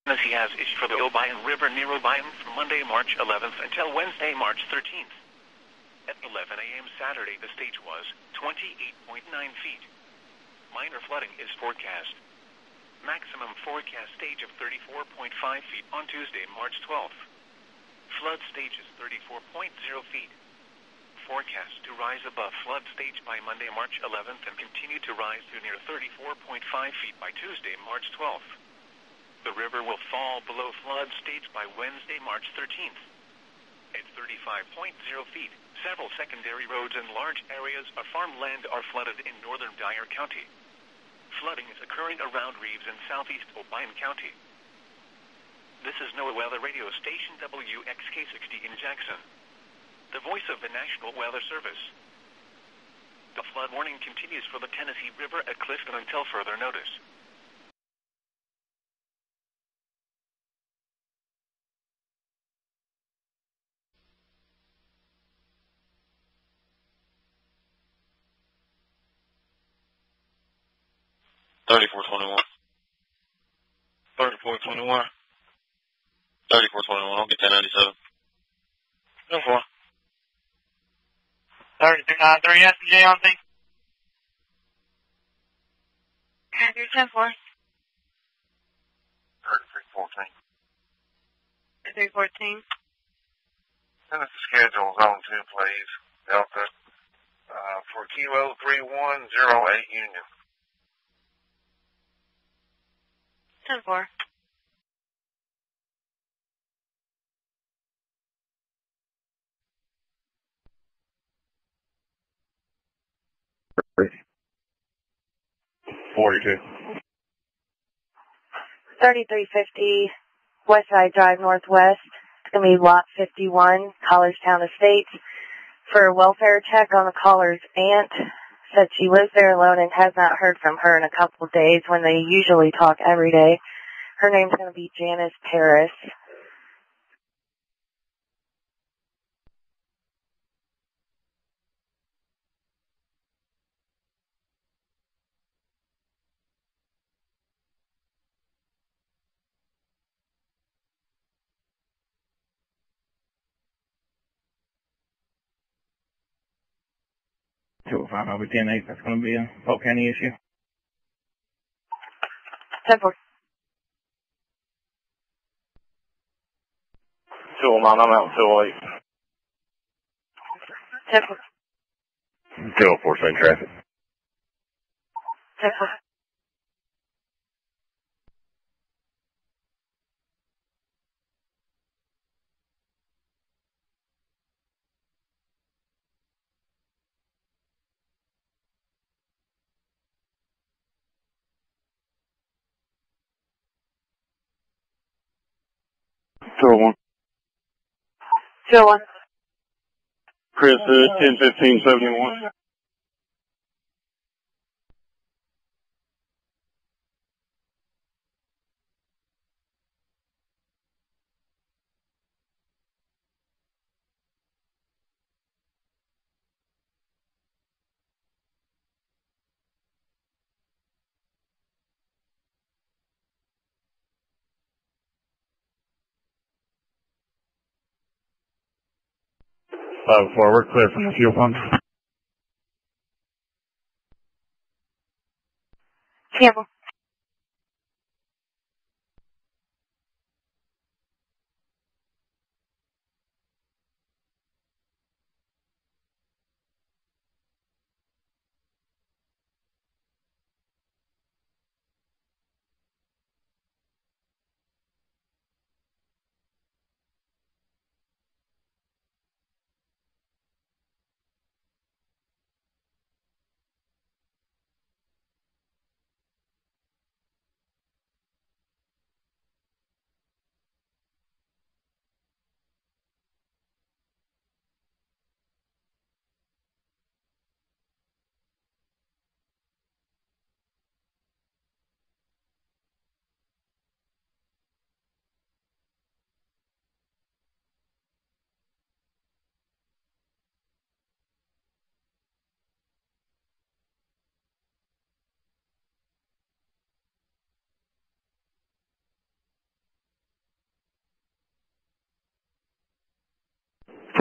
Tennessee has issued for the Obion River near Obion from Monday, March 11th until Wednesday, March 13th. At 11 a.m. Saturday, the stage was 28.9 feet. Minor flooding is forecast. Maximum forecast stage of 34.5 feet on Tuesday, March 12th. Flood stage is 34.0 feet. Forecast to rise above flood stage by Monday, March 11th and continue to rise to near 34.5 feet by Tuesday, March 12th. The river will fall below flood stage by Wednesday, March 13th. At 35.0 feet, several secondary roads and large areas of farmland are flooded in northern Dyer County. Flooding is occurring around Reeves in southeast Obion County. This is NOAA Weather Radio Station WXK60 in Jackson, the voice of the National Weather Service. The flood warning continues for the Tennessee River at Clifton until further notice. I'll get 1097. 04. 3393 SJ on thing. You're 10-4. 3314. 314. Send us the schedule, zone 2, please. Delta, for Kilo 3108 Union. 10-4. Great. 42. 3350 Westside Drive Northwest. It's going to be lot 51, Collegetown Estates. For a welfare check on the caller's aunt. Said she lives there alone and has not heard from her in a couple of days when they usually talk every day. Her name's going to be Janice Paris. I'll be 10-8. That's going to be a Polk County issue. 10-4. 209, I'm out 208. 10-4. 204, same traffic. 10-4. 201. 201. Chris, 101571. Forward, clear from the fuel pump. Campbell.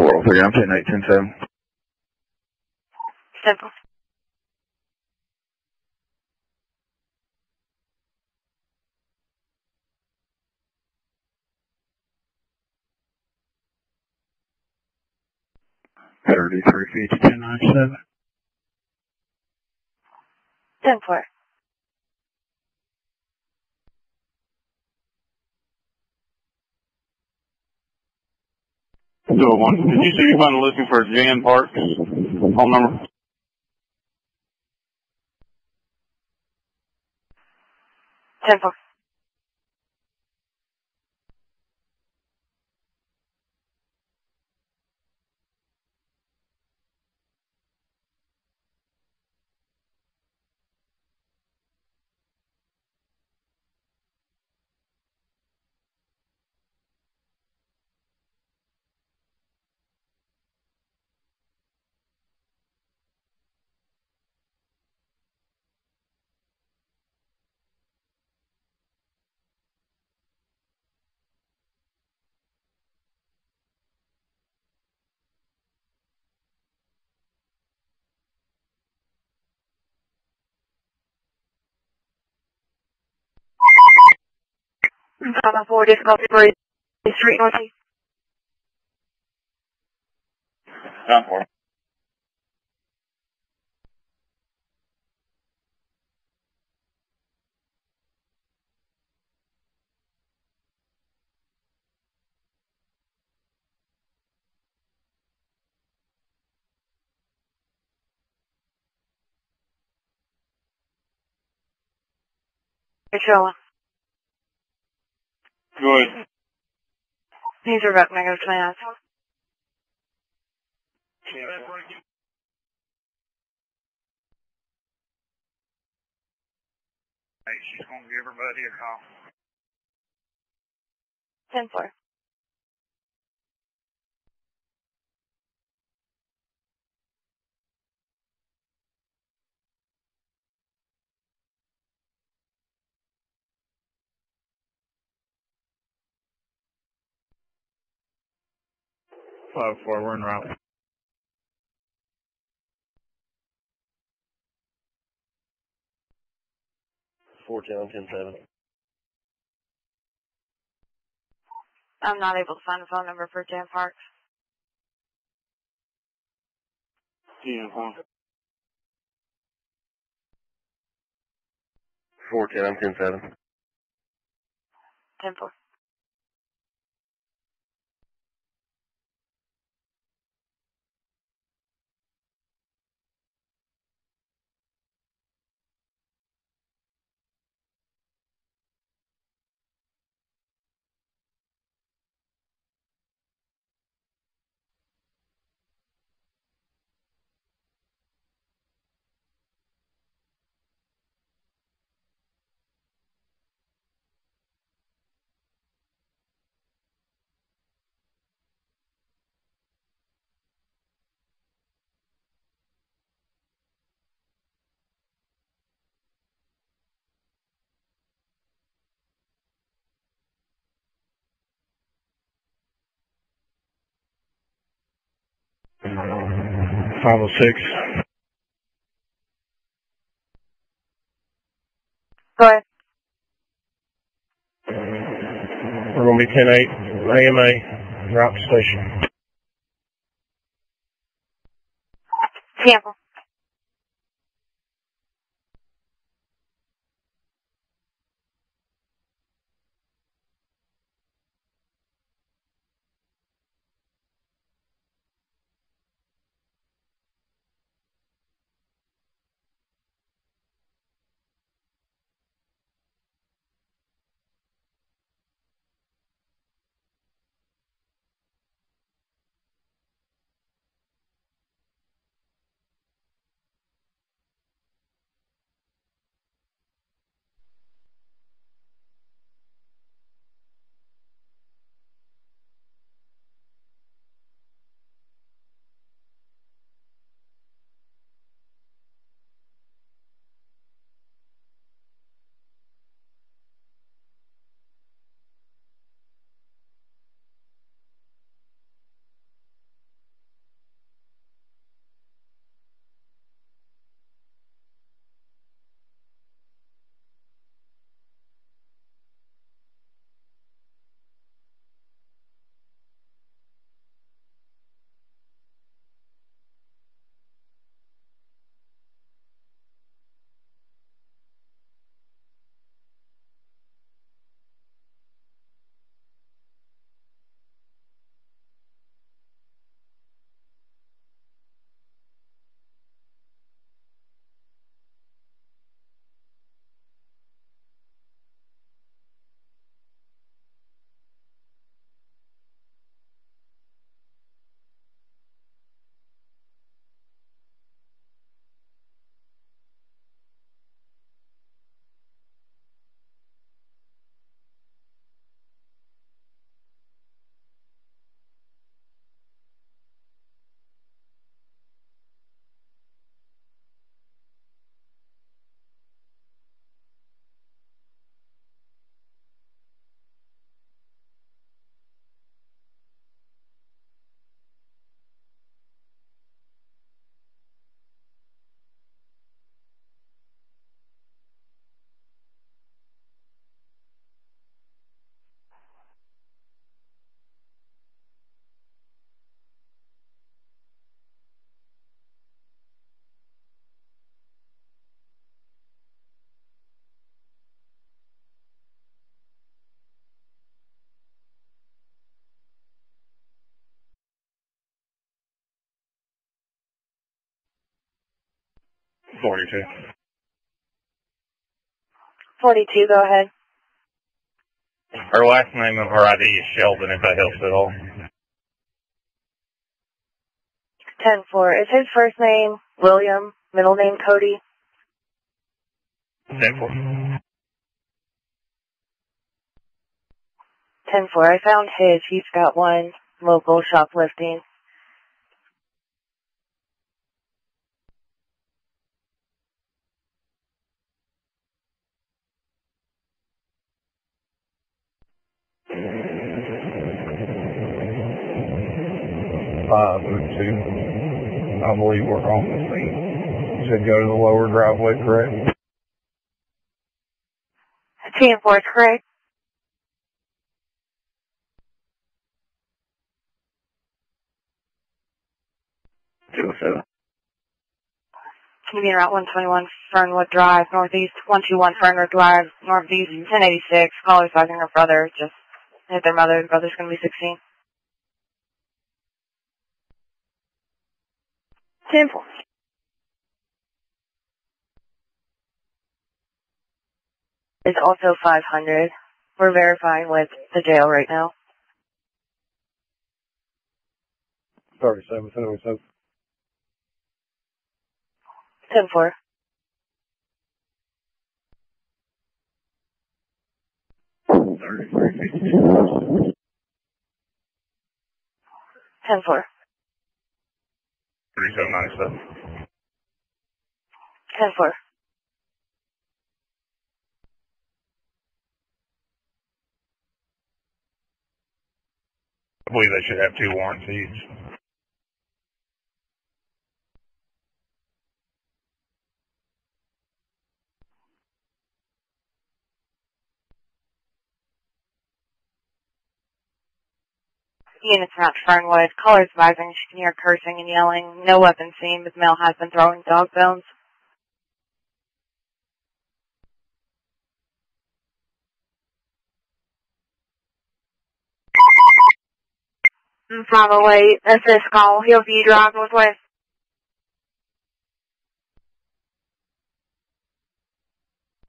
403, I'm 10-8, 10-7. 10-4. $33 feet to 1097. 10-4. So one, did you see anybody looking for Jan Parks? Phone number? 10-4. Bravo 4, difficulty for Street Northeast. 10-4. Control. Go ahead. These are about negative 29. Hey, she's going to give everybody a call. 10-4. Five, 4, we're en route. 410, 10-7. I'm not able to find the phone number for Jan Parks. 10-4. 410, 10-7. 10-4. Five, 6. Go ahead. We're going to be 10-8, AMA, route to station. Cancel. 42. 42, go ahead. Her last name of her ID is Sheldon, if that helps at all. 10-4. Is his first name William, middle name Cody? 10-4. 10-4. I found his. He's got one local shoplifting. I believe we're on the scene. You said go to the lower driveway, correct? 10-4 is correct. Can Can you be around 121 Fernwood Drive, northeast 121 Fernwood Drive, northeast 1086. Caller's talking her brother. Just hit their mother. The brother's going to be 16. 10-4. Is also 500. We're verifying with the jail right now. 37, 37. 10-4. $33.52. 10-4. $37.97. 10-4. I believe they should have 2 warrants each. Units around Fernwood. Caller's advising she can hear cursing and yelling. No weapon seen, but the male has been throwing dog bones. And 508, assist call, Hillview Drive, Northwest.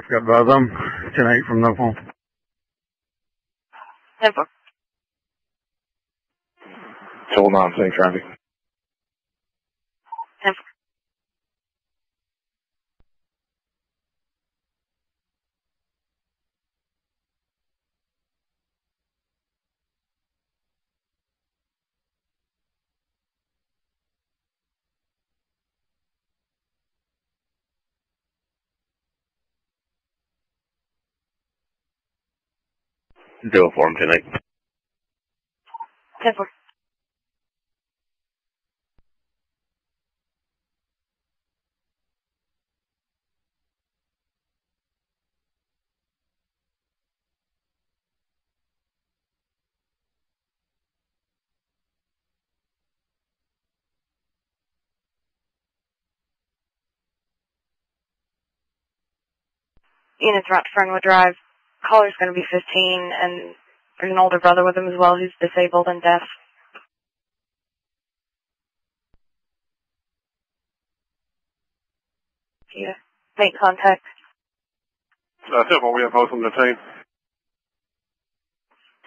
Got both of them. 10-8 from no phone. 10-4. Hold on, safe traffic. 10-4. Do it for him, 10-8. 10-4. Units around Fernwood Drive. Caller's going to be 15, and there's an older brother with him as well who's disabled and deaf. Yeah. Make contact. 10-4, we have both of them detained.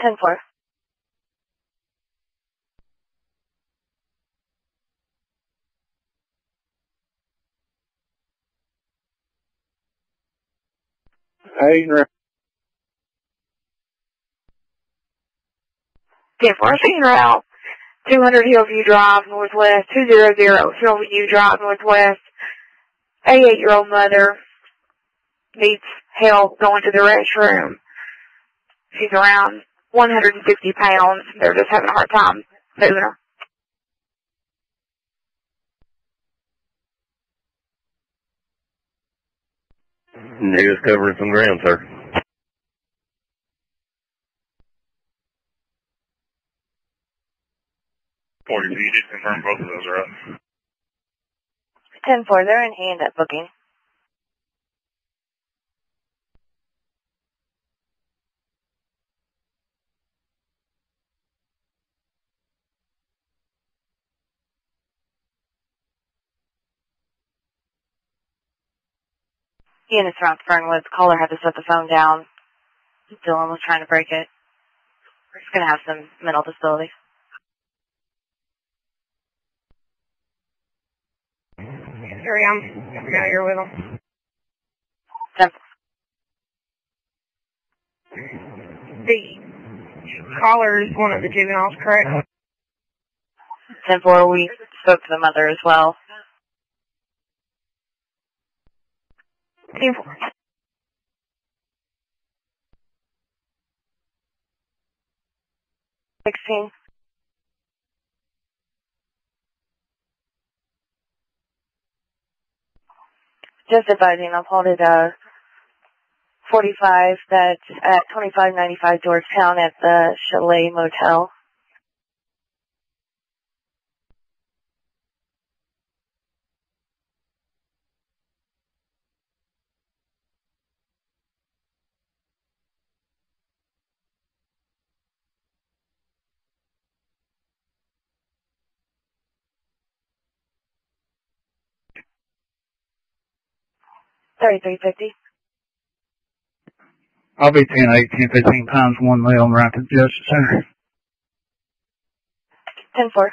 10-4. Hey, 10-4, seen route. 200 Hillview Drive, Northwest. 200 Hillview Drive, Northwest. 88-year-old mother needs help going to the restroom. She's around 150 pounds. They're just having a hard time moving her. Niggas covering some ground, sir. 42, you did confirm both of those are up. 10-4, they're in hand at booking. Units around Fernwood. The caller had to set the phone down. Dylan was trying to break it. We're just going to have some mental disability. Here I am. I'm out here with him. 10-4. The caller is one of the juveniles, correct? 10-4, we spoke to the mother as well. 10-4. $16. Just advising, I've halted 45 that's at 2595 Georgetown at the Chalet Motel. $33.50. I'll be 10, 18, 15 times 1 mile right to Justice Center. 10-4.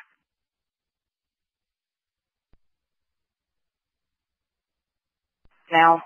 Now.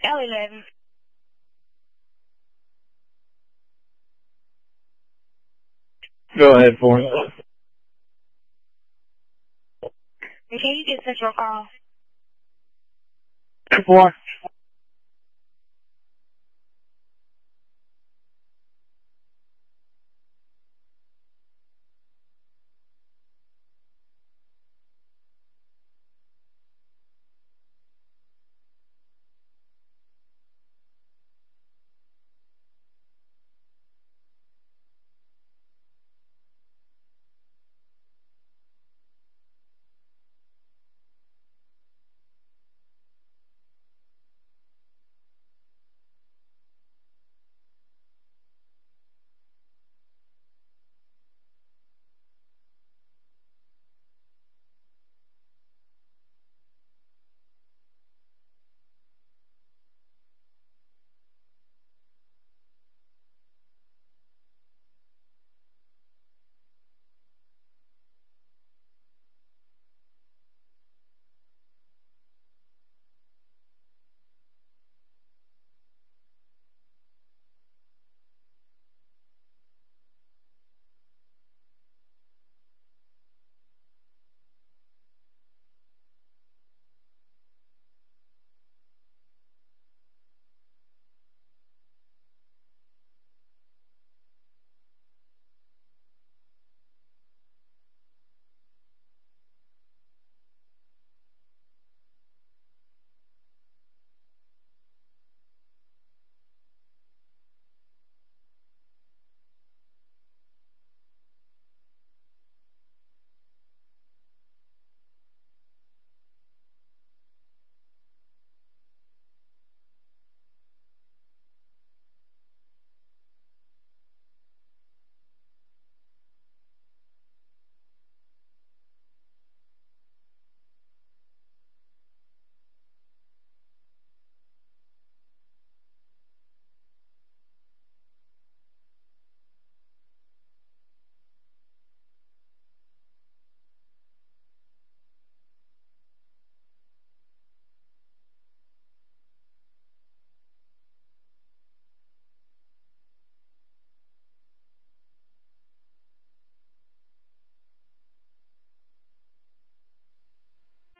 L11. Go ahead for it. Okay, you get central call. 4.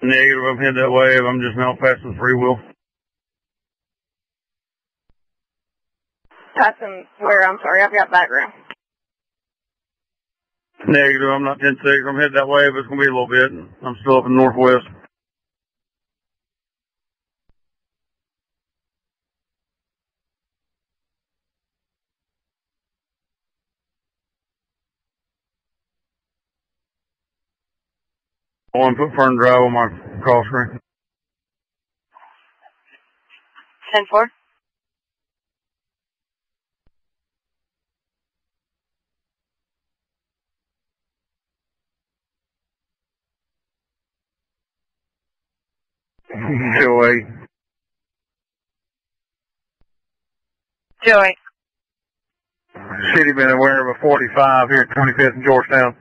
Negative, I'm headed that way. I'm just now passing the free wheel. Passing where? I'm sorry, I've got background. Negative, I'm not 10-6. I'm headed that way, but it's going to be a little bit. I'm still up in northwest. One put Fern Drive on my call screen. 10-4. Joey. Joey. City been aware of a 45 here at 25th and Georgetown.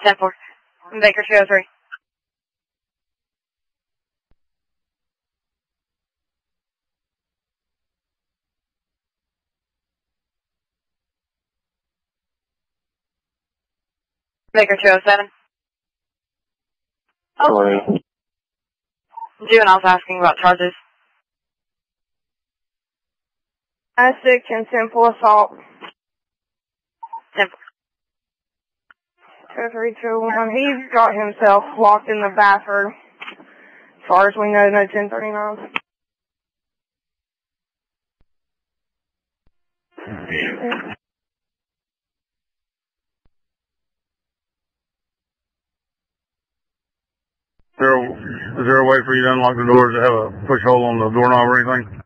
10-4. Baker 203. Baker 207. Oh. Juvenile's asking about charges. I-6 and simple assault. 10-4. 2-3-2-1. He's got himself locked in the bathroom. As far as we know, no 1039. Is there a way for you to unlock the doors to have a push hole on the doorknob or anything?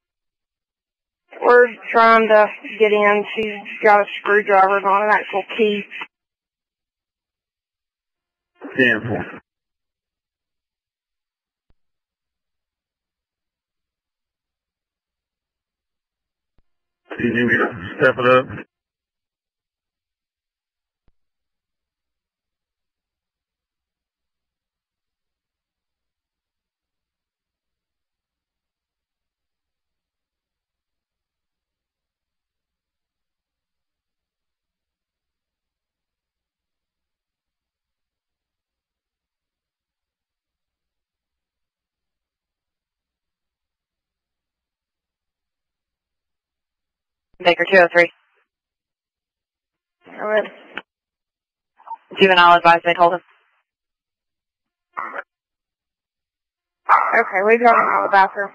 We're trying to get in. She's got a screwdriver, not an actual key. 10-4. You need me to step it up? Baker 203. All right. Juvenile advised they told him. Okay, we've got him out of the bathroom.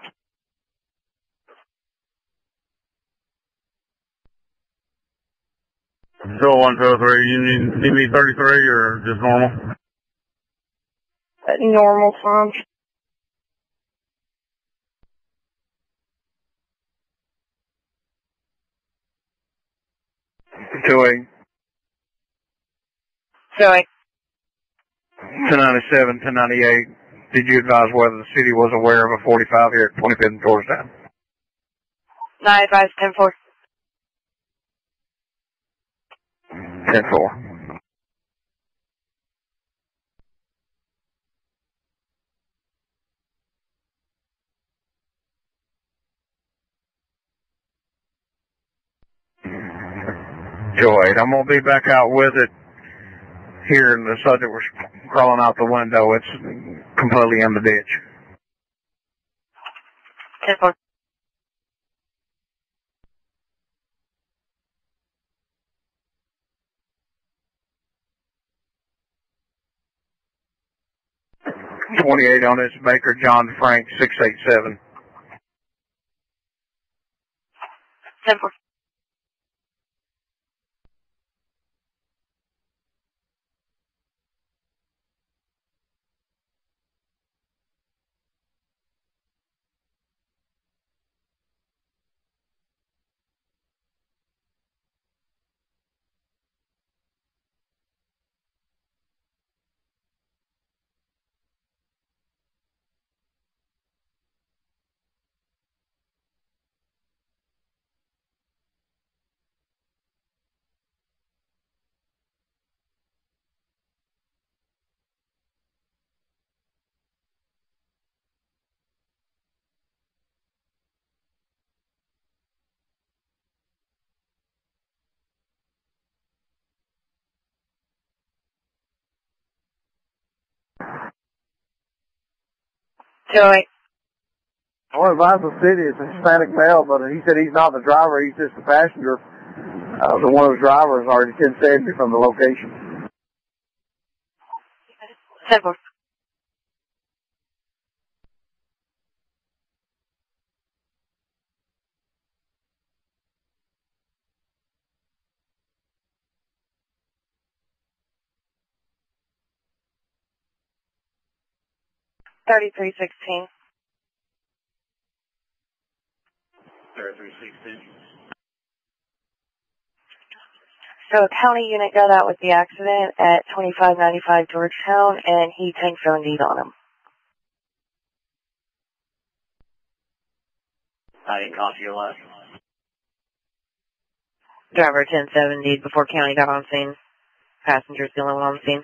Still 123. You need me 33 or just normal? At normal time. Joey. Joey. 1097, 1098. Did you advise whether the city was aware of a 45 here at 25th and Georgetown? No, I advised 10-4. 10-4. Joy, I'm going to be back out with it here, and the subject was crawling out the window. It's completely in the ditch. 10-4. .28 on this, Baker John Frank 687. 10-4. Joey. I want to advise the city it's a Hispanic male, but he said he's not the driver, he's just the passenger. The one of the drivers already 1070 from the location. 10-4. 3316. 3316. So a county unit got out with the accident at 2595 Georgetown, and he tank phoned on him. I didn't copy your last. Driver 1070 before county got on scene. Passenger's the only one on scene.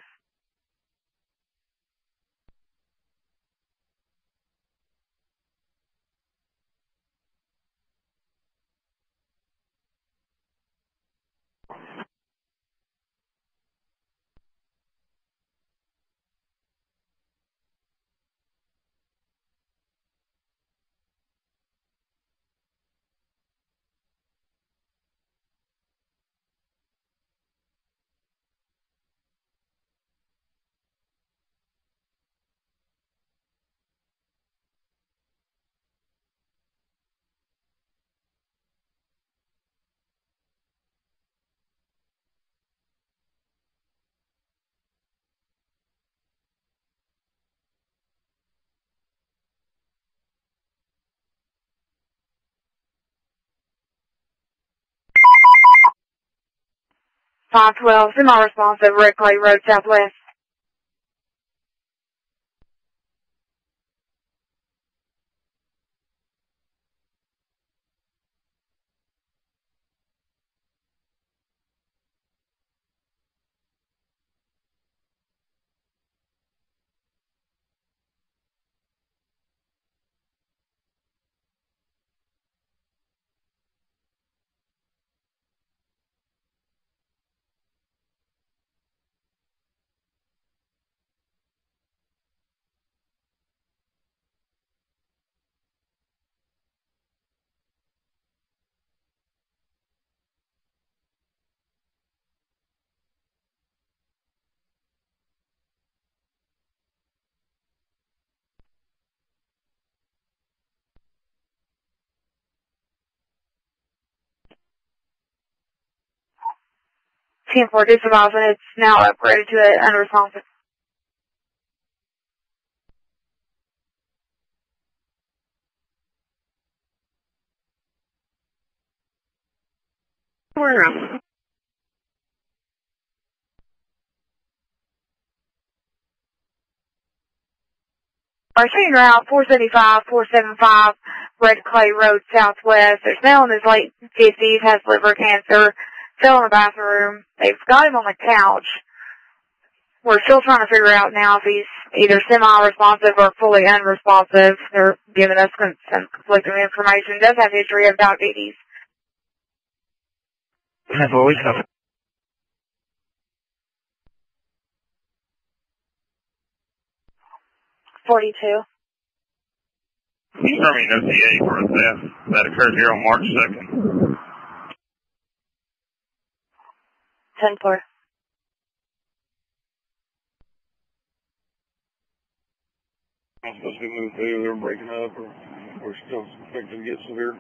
Five 12, semi-responsive, Red Clay Road, Southwest. Team 4, disavowal, it's now upgraded to an unresponsive. We're around. Our senior route, 475, 475, Red Clay Road, Southwest. There's male in his late 50s, has liver cancer, fell in the bathroom. They've got him on the couch. We're still trying to figure out now if he's either semi-responsive or fully unresponsive. They're giving us some conflicting information. Does have history of diabetes. That's what we covered. 42. Confirming OCA for a theft that occurred here on March 2nd. 10-4. I'm supposed to be moved through, they're breaking up, or we're still expected to get severe.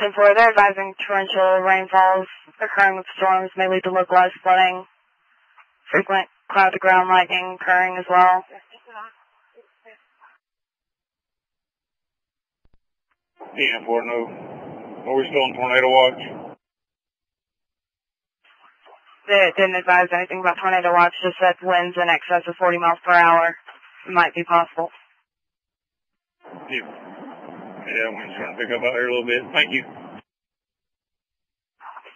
10-4, they're advising torrential rainfalls occurring with storms may lead to localized flooding. Frequent cloud-to-ground lightning occurring as well. Yeah, 4 no. Are we still on tornado watch? They didn't advise anything about tornado watch, just said winds in excess of 40 miles per hour might be possible. Yeah. Yeah, I'm just trying to pick up out here a little bit. Thank you.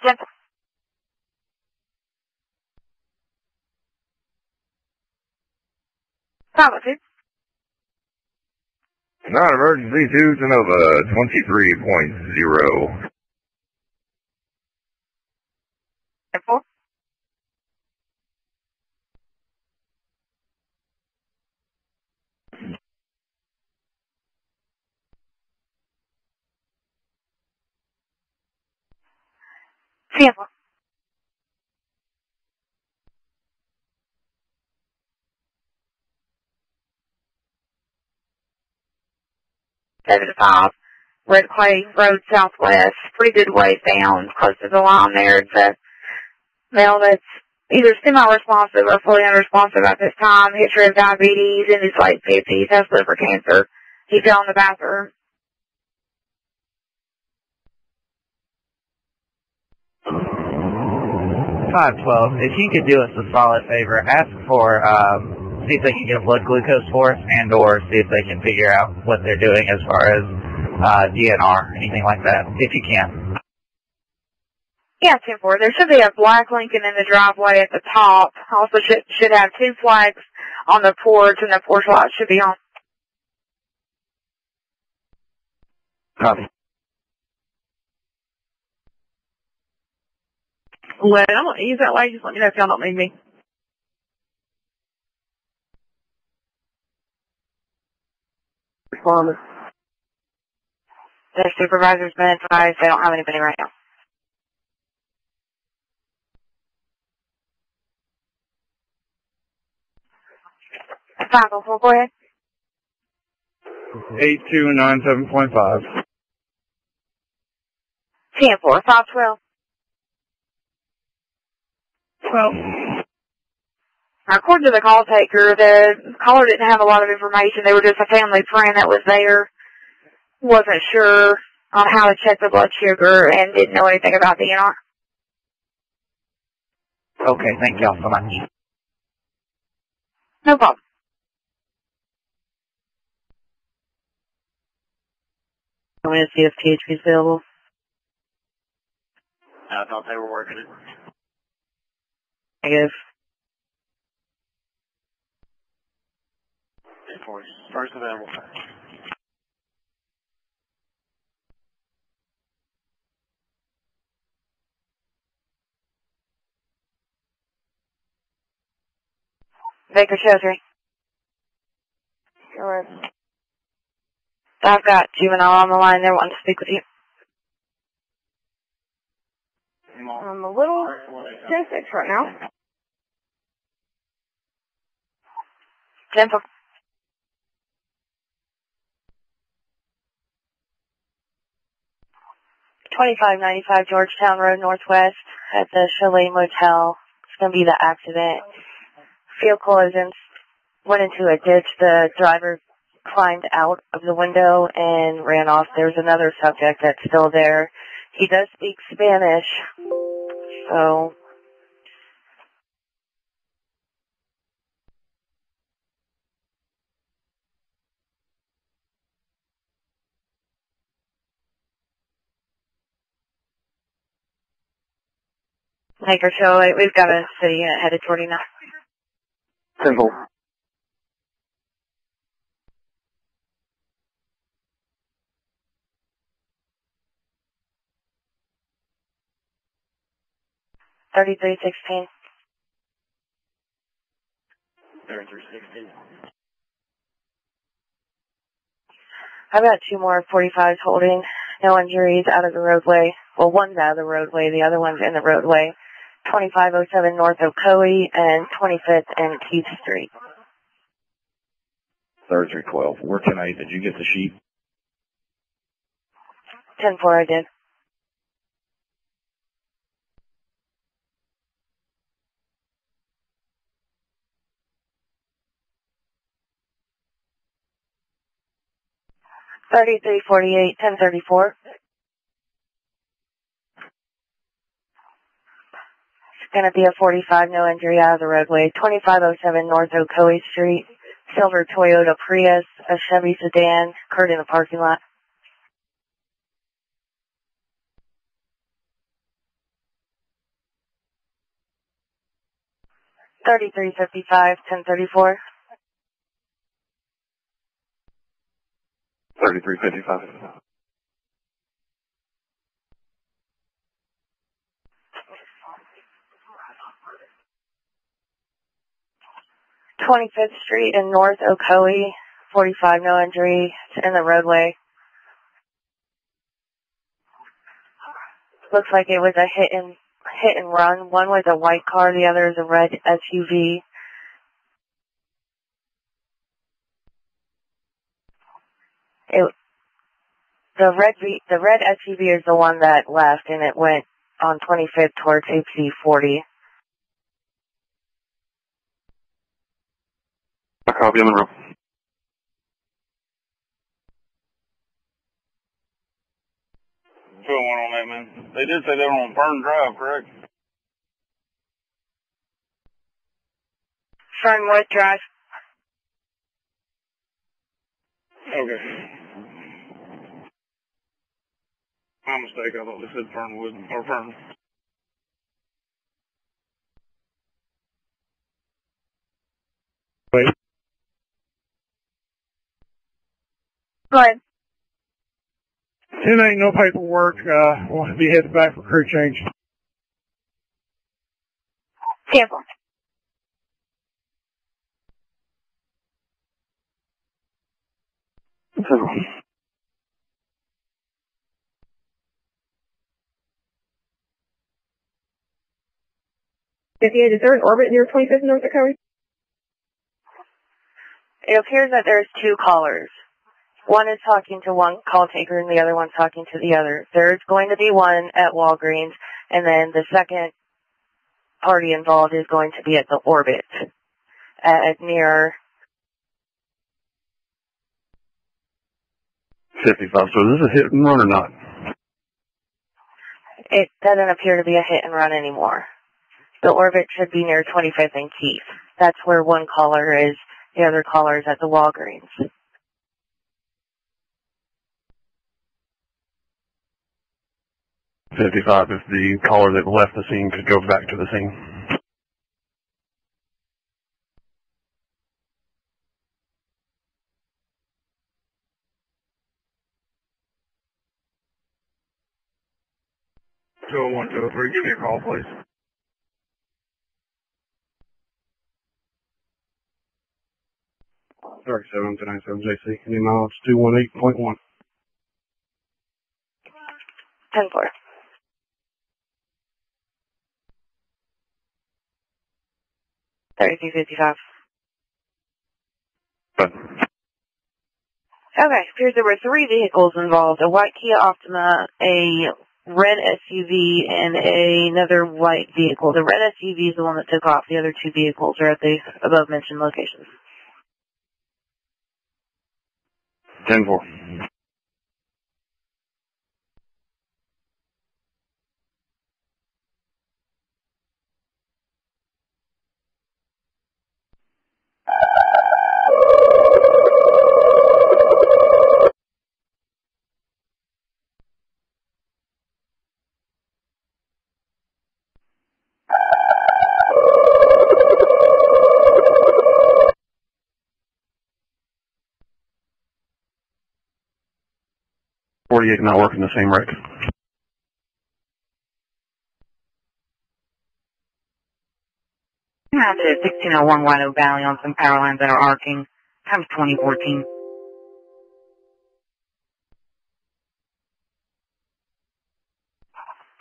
10-4. Non-emergency to Sonova 23.0. 10-4. Tampa. Seven to 5, Red Clay Road Southwest, pretty good ways down, close to the line there. It's a male that's either semi-responsive or fully unresponsive at this time. History of diabetes in his late 50s, has liver cancer. He fell in the bathroom. 512, if you could do us a solid favor, ask for, see if they can get blood glucose for us and or see if they can figure out what they're doing as far as DNR, anything like that, if you can. Yeah, 10-4. There should be a black Lincoln in the driveway at the top. Also should have 2 flags on the porch, and the porch light should be on. Copy. Well, I'm going to use that way. Just let me know if y'all don't need me. Responded. The supervisor's been advised they don't have anybody right now. Five, go ahead. 8297.5. 10-4, 512. 12. According to the call taker, the caller didn't have a lot of information. They were just a family friend that was there. Wasn't sure on how to check the blood sugar and didn't know anything about DNR. Okay, thank y'all so much. No problem. I'm going to see if THP is available. I thought they were working it. Negative. First available. Baker Chowdhury. Sure. I've got juvenile on the line. They're wanting to speak with you. I'm a little 10-6 right now. 10-4. $2595 Georgetown Road Northwest at the Chalet Motel. It's going to be the accident. Field collisions. Went into a ditch. The driver climbed out of the window and ran off. There's another subject that's still there. He does speak Spanish, so... Baker Show, we've got a city unit headed toward you now. Simple. $33.16. 3316. I've got 2 more 45s holding. No injuries out of the roadway. Well, one's out of the roadway. The other one's in the roadway. 2507 North Ocoee and 25th and Keith Street. 3312. Where can I, did you get the sheet? 10-4 I did. $33.48, 1034. It's going to be a 45, no injury out of the roadway. 2507 North Ocoee Street. Silver Toyota Prius, a Chevy sedan, occurred in the parking lot. $33.55, 1034. 3355. Fifth Street in North Ocoee, 45, no injury. It's in the roadway. Looks like it was a hit and run. One was a white car, the other is a red SUV. The red SUV is the one that left, and it went on 25th towards HC 40. I copy, I'm in row. Two and one on that, man. They did say they were on Fern Drive, correct? Fernwood Drive. Okay. My mistake, I thought they said Fernwood, or Fern. Wait. Go ahead. 10 ain't no paperwork. We'll be headed back for crew change. Cancel. Is there an orbit near 25th North Dakota? It appears that there's two callers. One is talking to one call taker and the other one's talking to the other. There's going to be one at Walgreens, and then the second party involved is going to be at the orbit at near 55, so is this a hit and run or not? It doesn't appear to be a hit and run anymore. The orbit should be near 25th and Keith. That's where one caller is. The other caller is at the Walgreens. $55 if the caller that left the scene could go back to the scene. Two 1 2 3. Give me a call, please. Sorry, 7297 JC. Any miles 218.1. 10-4. $32.55. Okay, appears there were 3 vehicles involved. A white Kia Optima, a red SUV, and another white vehicle. The red SUV is the one that took off. The other 2 vehicles are at the above-mentioned locations. 10-4. Not working the same wreck. I'm out to 1601 White Oak Valley on some power lines that are arcing. Time's 2014.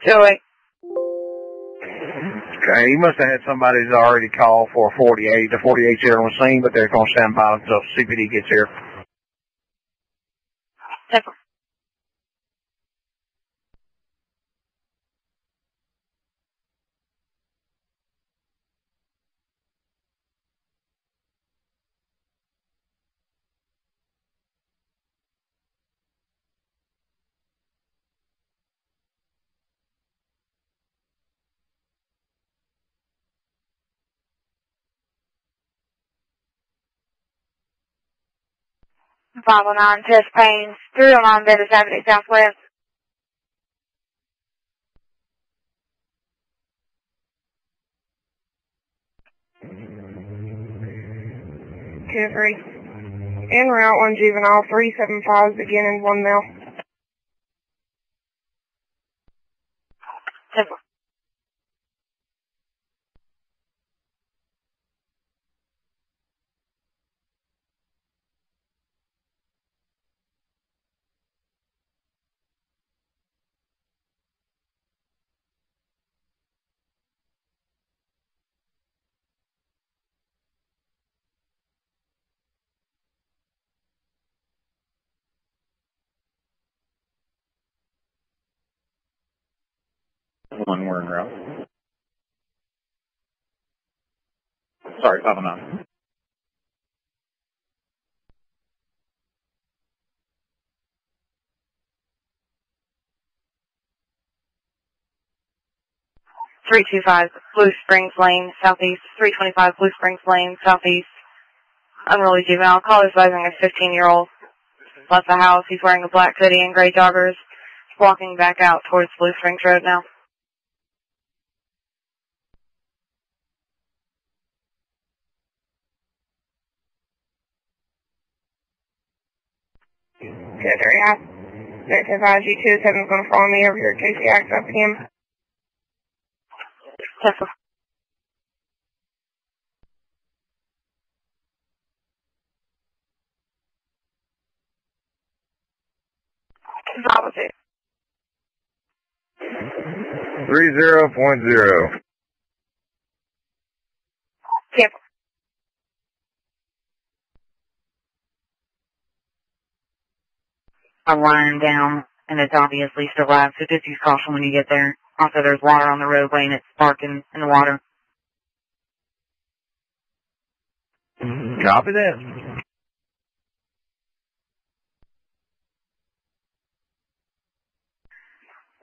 Joey. Okay, he must have had somebody that's already called for 48. The 48's here on the scene, but they're going to stand by until CPD gets here. 10-4. Five oh nine test pains. 309 Beta 70 Southwest. 2-3. En route, 1 juvenile, 375, beginning 1 mile. 10-4. One, we're en route. Sorry, 509. 325 Blue Springs Lane, southeast. 325 Blue Springs Lane, southeast. Unruly juvenile. Caller's advising a 15-year-old. Left the house. He's wearing a black hoodie and gray joggers. Walking back out towards Blue Springs Road now. Good, 3 half. Next advise you 27 is going to follow me over here at KCX up again. Tesla. Bravo 2. 30.0. Cancel. A line down, and it's obviously still alive, so just use caution when you get there. Also, there's water on the roadway, and it's sparking in the water. Copy that.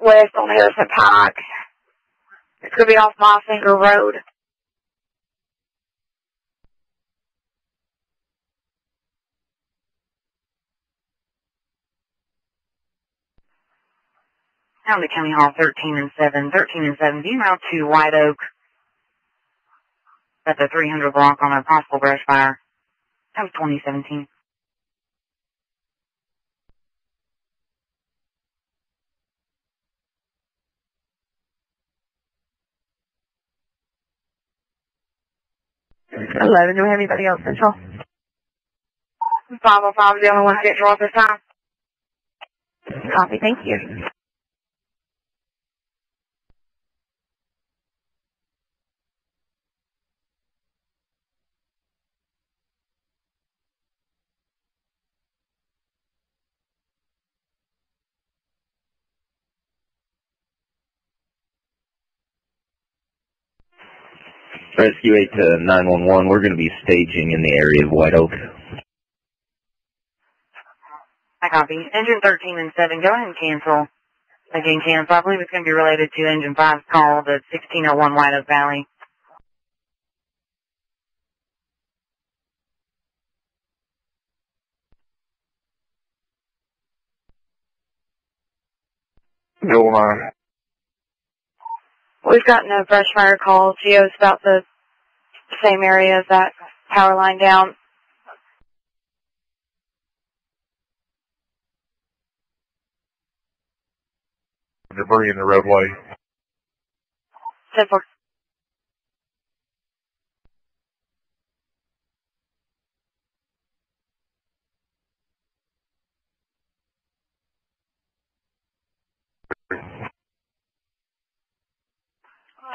West on Harrison Pike. It's going to be off My Finger Road. Down to County Hall 13 and 7. 13 and 7, being route to White Oak. At the 300 block on a possible brush fire. That was 2017. Do we have anybody else central? 505 is the only one central at this time. Copy, thank you. Rescue 8 to 911, we're going to be staging in the area of White Oak. I copy. Engine 13 and 7, go ahead and cancel. Again, cancel. I believe it's going to be related to Engine 5's call to 1601 White Oak Valley. Go on. We've got no brush fire calls. Geo's about the same area as that power line down. Debris in the roadway. 10-4.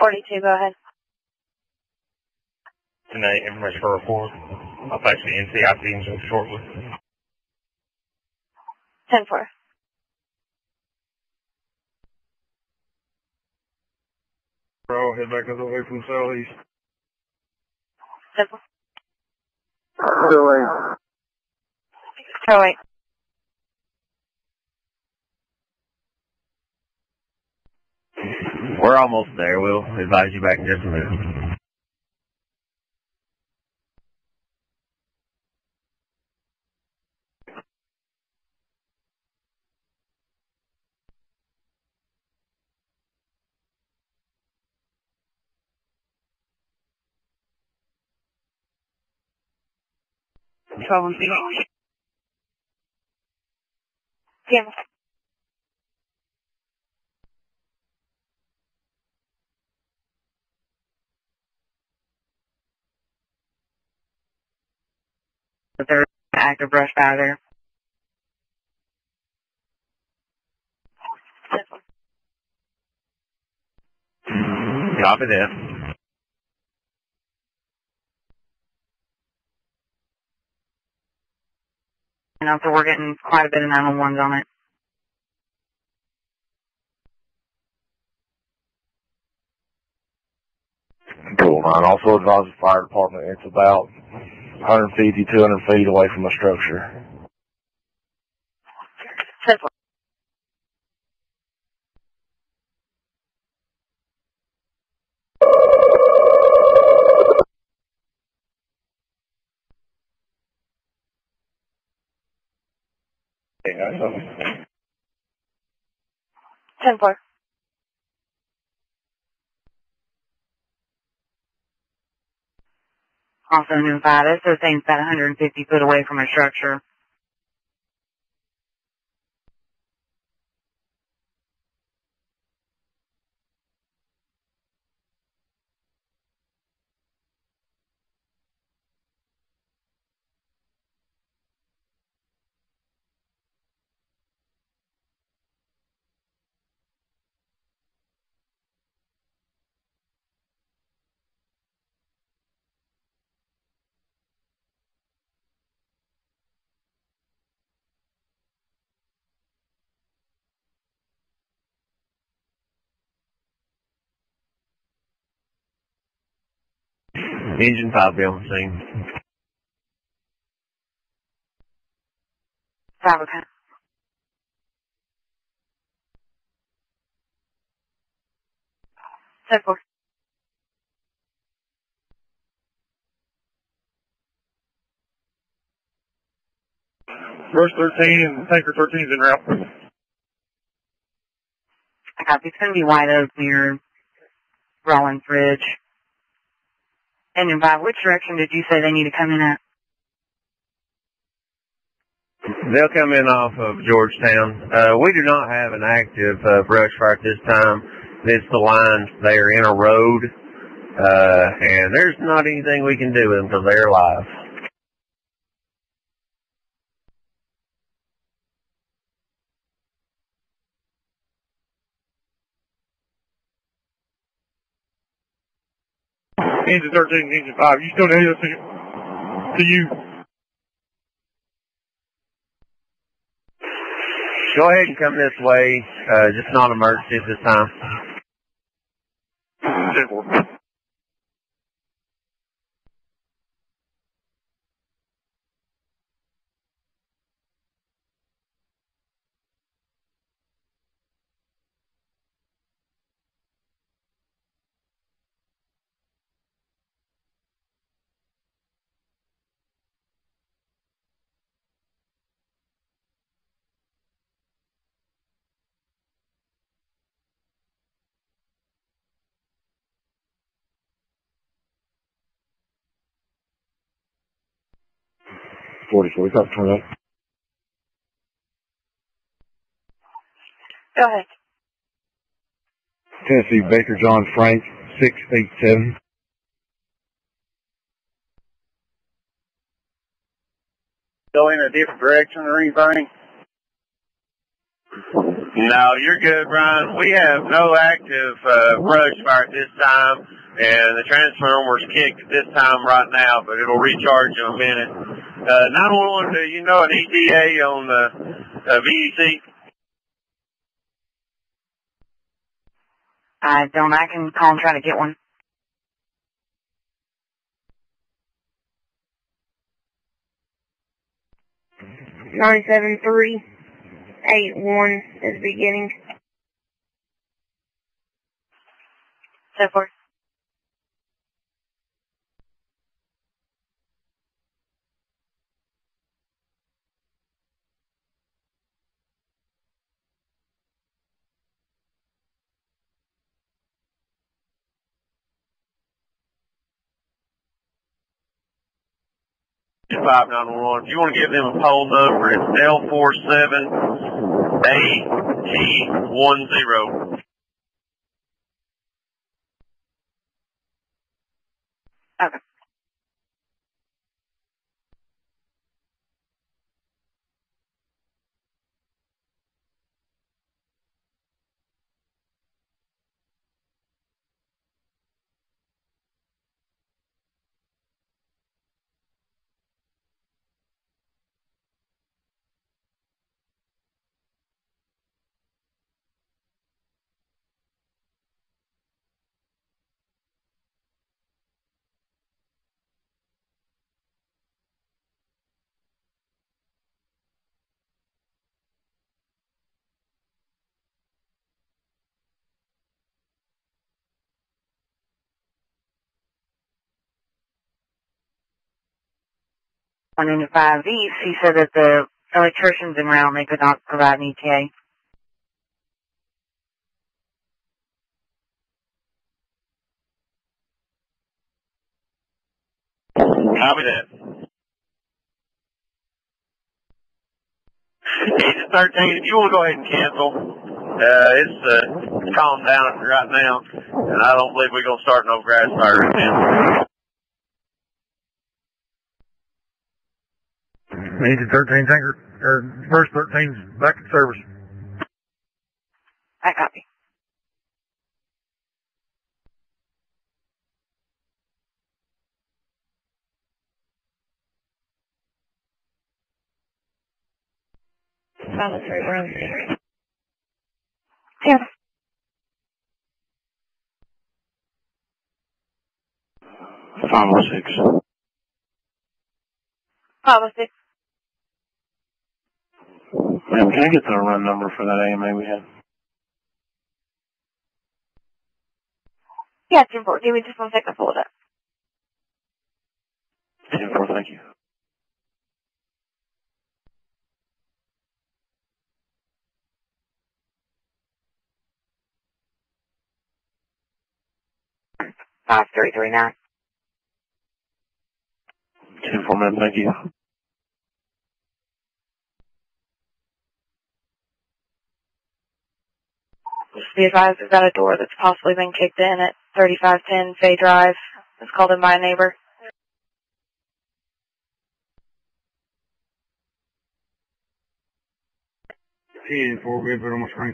.42, go ahead. Tonight, information for report. I'll fax the NCIC engine shortly. 10-4. Bro, head back up away from southeast. 10-4. Still 08. We're almost there. We'll advise you back in just a minute. Cancel. But there's an active brush fire there. Copy that. And also we're getting quite a bit of 911s on it. Cool, man. Also advise the fire department it's about 150, 200 feet away from the structure. 10-4. 10-4. Also notified us, so things about 150 foot away from a structure. Engine 5 be on the scene. 5 o'clock. Ten four. Rush 13 and Tanker 13 is en route. I copy. It's going to be White Oak near Rollins Ridge. Engine 5, which direction did you say they need to come in at? They'll come in off of Georgetown. We do not have an active brush fire at this time. It's the lines. They are in a road, and there's not anything we can do with them because they're alive. Engine 13, Engine 5. You still need us to you? Go ahead and come this way. Just not emergency at this time. 10-4. Forty-four. Got tornado. Go ahead. Tennessee Baker John Frank 687. Go in a different direction or anything? No, you're good, Brian. We have no active brush fire at this time, and the transformer's kicked at this time right now, but it'll recharge in a minute. 911, do you know an ETA on the VEC? I don't. I can call and try to get one. Nine 7-3-8-1 is beginning. 10-4. If you want to give them a poll number, it's L47AT10. Okay. On into 5 East, he said that the electricians en route, they could not provide an ETA. Copy that. Agent 13, if you want to go ahead and cancel, it's calmed down right now, and I don't believe we're going to start no grass fire right now. Agent 13, tanker, or first 13's back in service. I copy. Silence right around. Yeah. 506. 506. Ma'am, can I get the run number for that AMA we had? Yeah, 10-4. Give me just 1 second to pull it up. 10-4, thank you. Five 339. 10-4, ma'am, thank you. Just be advised, we've got a door that's possibly been kicked in at 3510 Fay Drive. It's called in by a neighbor. T-4, we have it on my screen.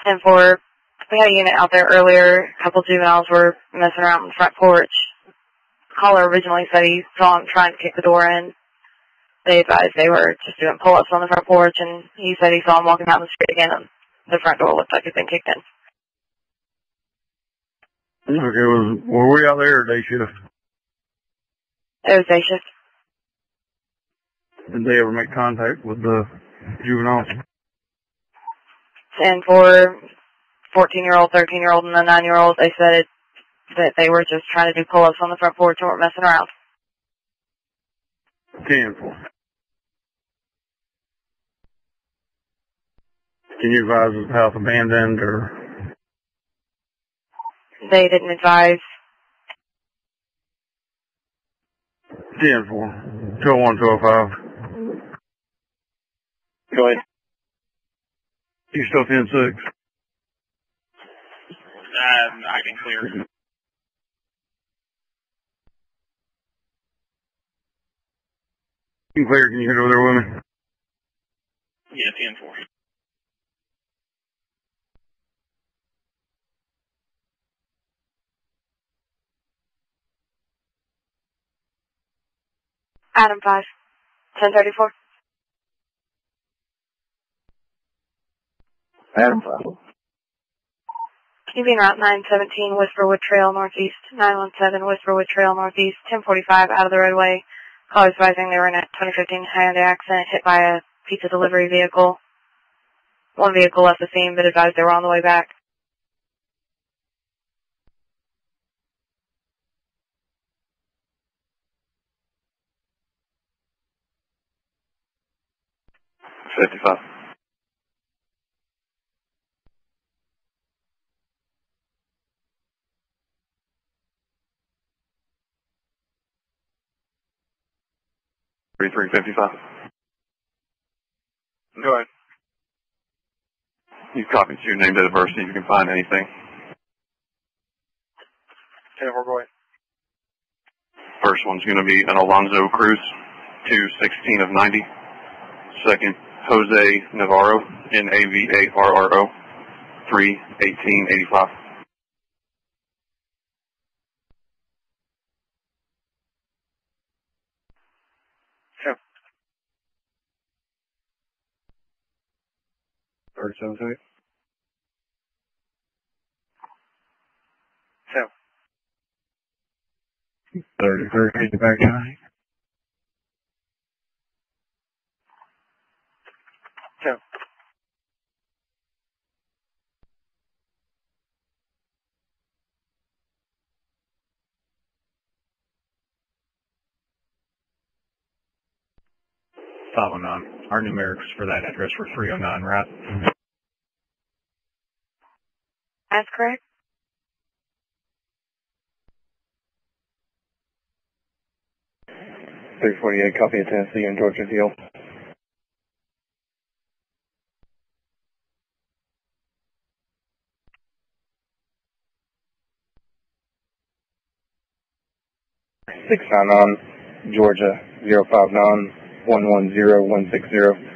10-4. We had a unit out there earlier. A couple juveniles were messing around on the front porch. The caller originally said he saw him trying to kick the door in. They advised they were just doing pull-ups on the front porch, and he said he saw him walking down the street again, and the front door looked like it had been kicked in. Okay, were we out there or day shift? It was day shift. Did they ever make contact with the juveniles? 10-4, 14-year-old, 13-year-old, and the 9-year-old, they said that they were just trying to do pull-ups on the front porch and weren't messing around. 10-4. Can you advise us how it's abandoned or? They didn't advise. 10-4. 201, 205. Go ahead. You still 10-6? I can clear. You clear, can you hit over there with me? Yeah, 10-4. Adam 5, 1034. Adam 5. Keeping Route 917, Whisperwood Trail Northeast, 917, Whisperwood Trail Northeast, 1045 out of the roadway. Callers advising they were in a 2015 Hyundai accident hit by a pizza delivery vehicle. One vehicle left the scene, but advised they were on the way back. $55. $33.55. Go ahead. You copied your name, date of birth, see if you can find anything. 10-4, go ahead. First one's going to be an Alonzo Cruz, 216 of 90. Second, Jose Navarro, Navarro, 31885. Sure. 37. 33, back guy. Sure. 509. Our numerics for that address were 309, right? That's correct. 348, copy of Tennessee and Georgia Hill. on Georgia 059-110-160.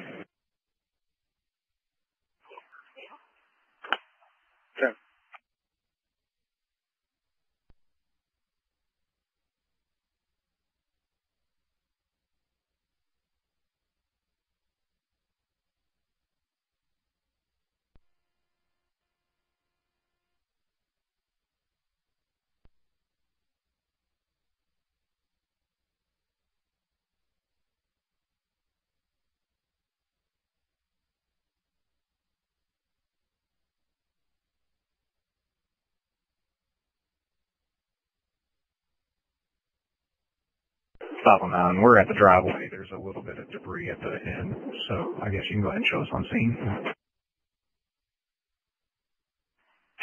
We're at the driveway. There's a little bit of debris at the end, so I guess you can go ahead and show us on scene.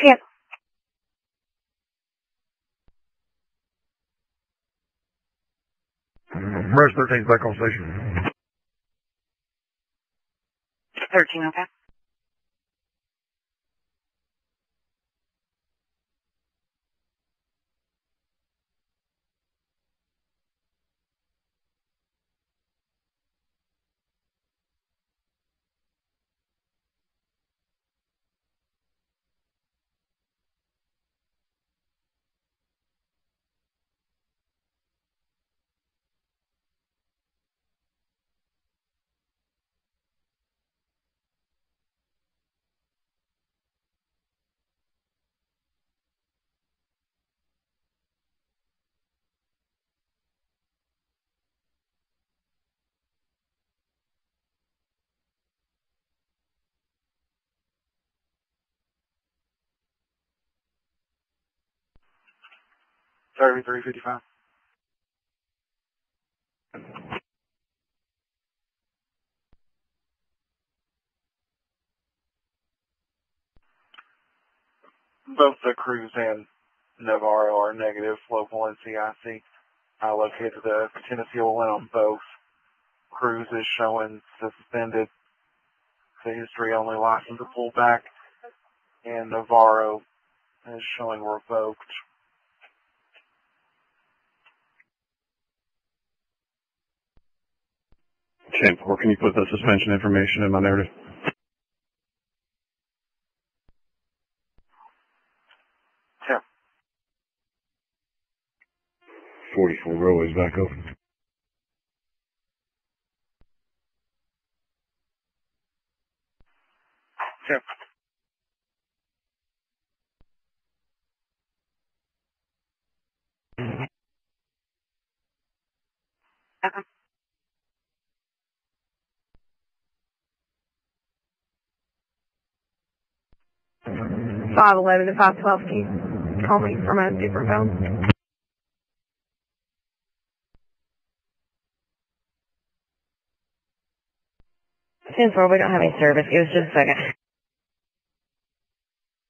Yeah. Rush 13's back on station. 13, okay. Survey 355. Both the cruise and Navarro are negative local NCIC. I located the Tennessee oil on both. Cruise is showing suspended. The history only license to pull back. And Navarro is showing revoked. Champ 4, can you put the suspension information in my narrative? Yeah. 44 roadways back open. Yeah. Okay. Mm-hmm. 511 to 512, can you call me from a different phone? Since we don't have any service, give us just a second.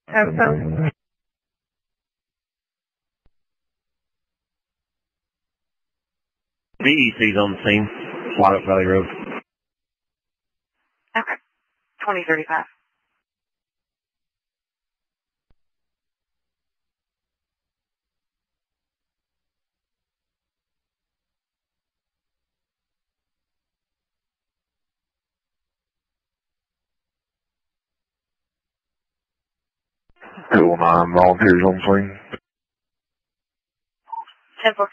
Have a phone? VEC's on the scene. Wyatt Valley Road. Okay. 2035. Cool, 9 volunteers on scene. 10-4.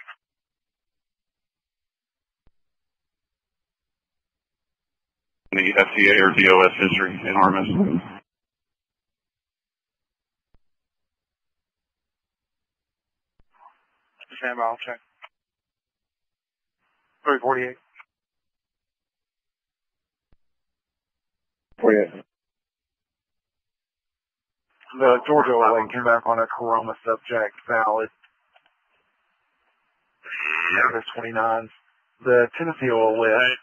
The FTA or DOS history in RMS. Stand by, I'll check. 348. 48. The Georgia oil came back on a Corona subject valid. Service 29. The Tennessee oil list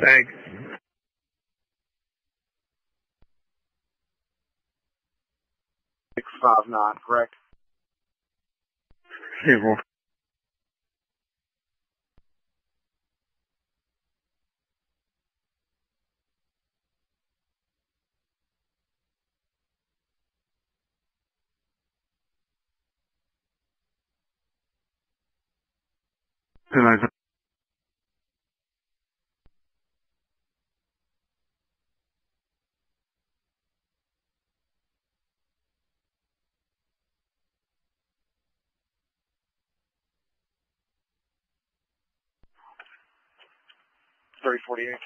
Thanks. 659, correct? 10-4. Nice. $30.48.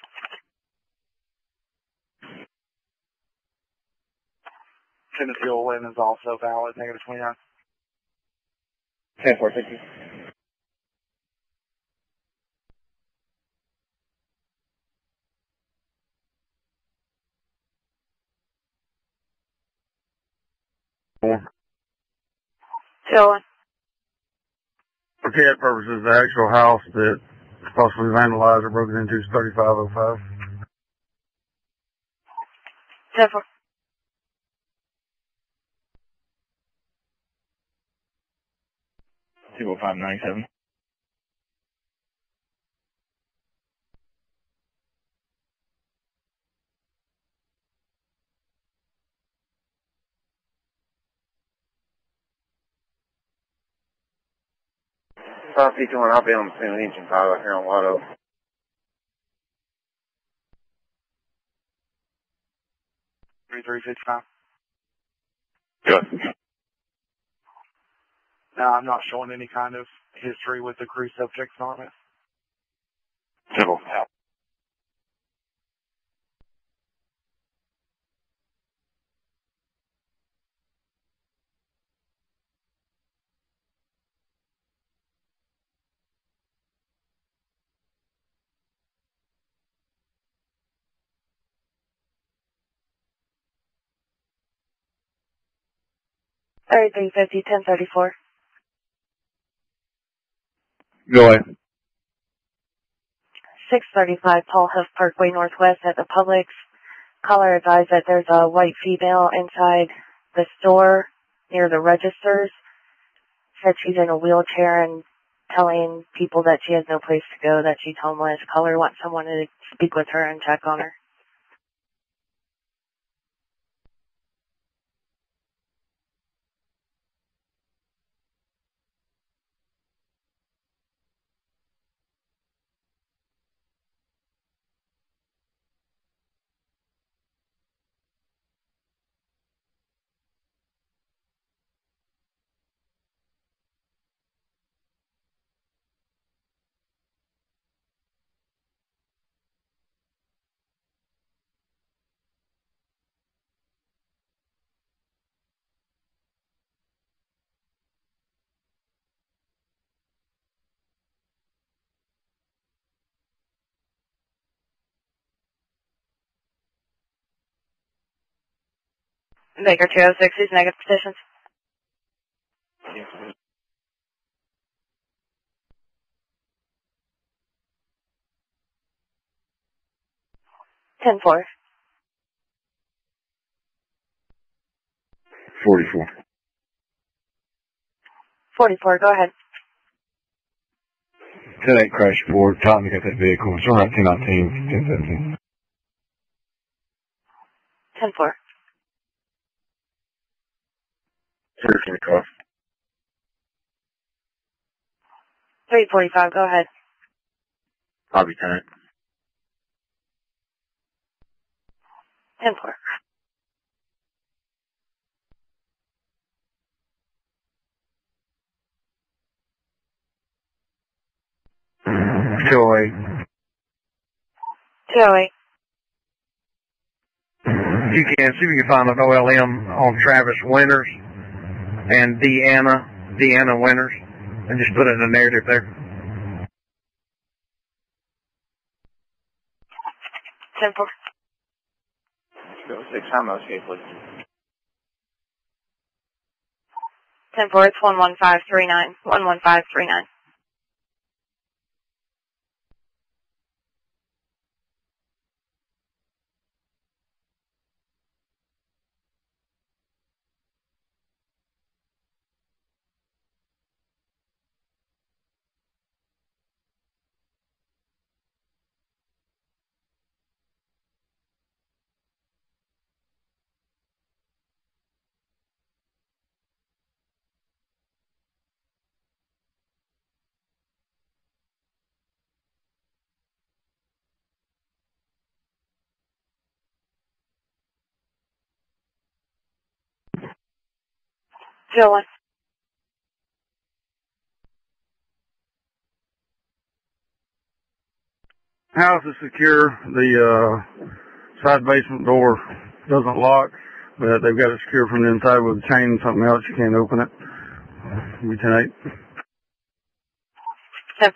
Tennessee wind is also valid, negative 29. 10-4, thank you. Chilling. For CAD purposes, the actual house that possibly vandalized or broken into is 3505. 10-4. 20597. I'll be on the same engine pilot here on Lotto. $33.55. Good. Now, I'm not showing any kind of history with the crew subjects on it. Civil. $33.50, 1034. Go ahead. 635 Paul Huff Parkway Northwest at the Publix. Caller advised that there's a white female inside the store near the registers. Said she's in a wheelchair and telling people that she has no place to go, that she's homeless. Caller wants someone to speak with her and check on her. Baker 206, these negative positions. Ten four. 44. 44, go ahead. 10-8 crash report. Time to get that vehicle. It's around 1019, 1017. 10 4. 33 car. 345, go ahead. Copy, 10. 10 4. 208. 208. You can see if you can find an OLM on Travis Winters and Deanna Winters, and just put it in the narrative there. 10 4. 6, how much, please? 10 4, it's 11539. 11539. Chilling. House is secure. The side basement door doesn't lock, but they've got it secure from the inside with a chain and something else. You can't open it. Be 10-8. Yep.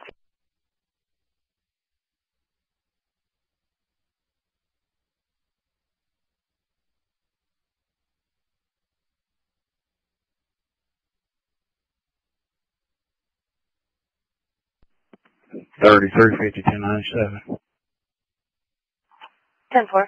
3350 1097. 10-4.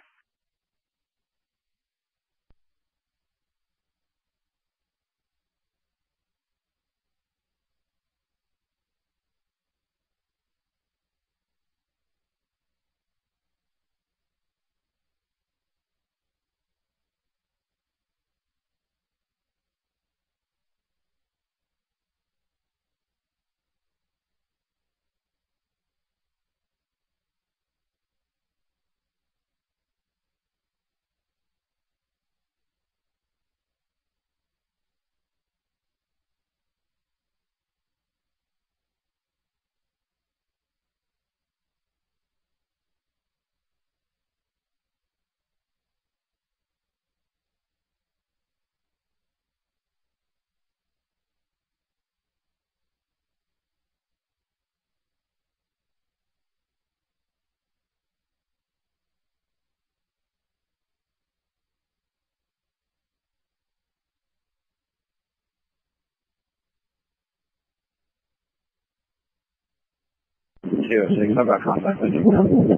I've got contact with you now.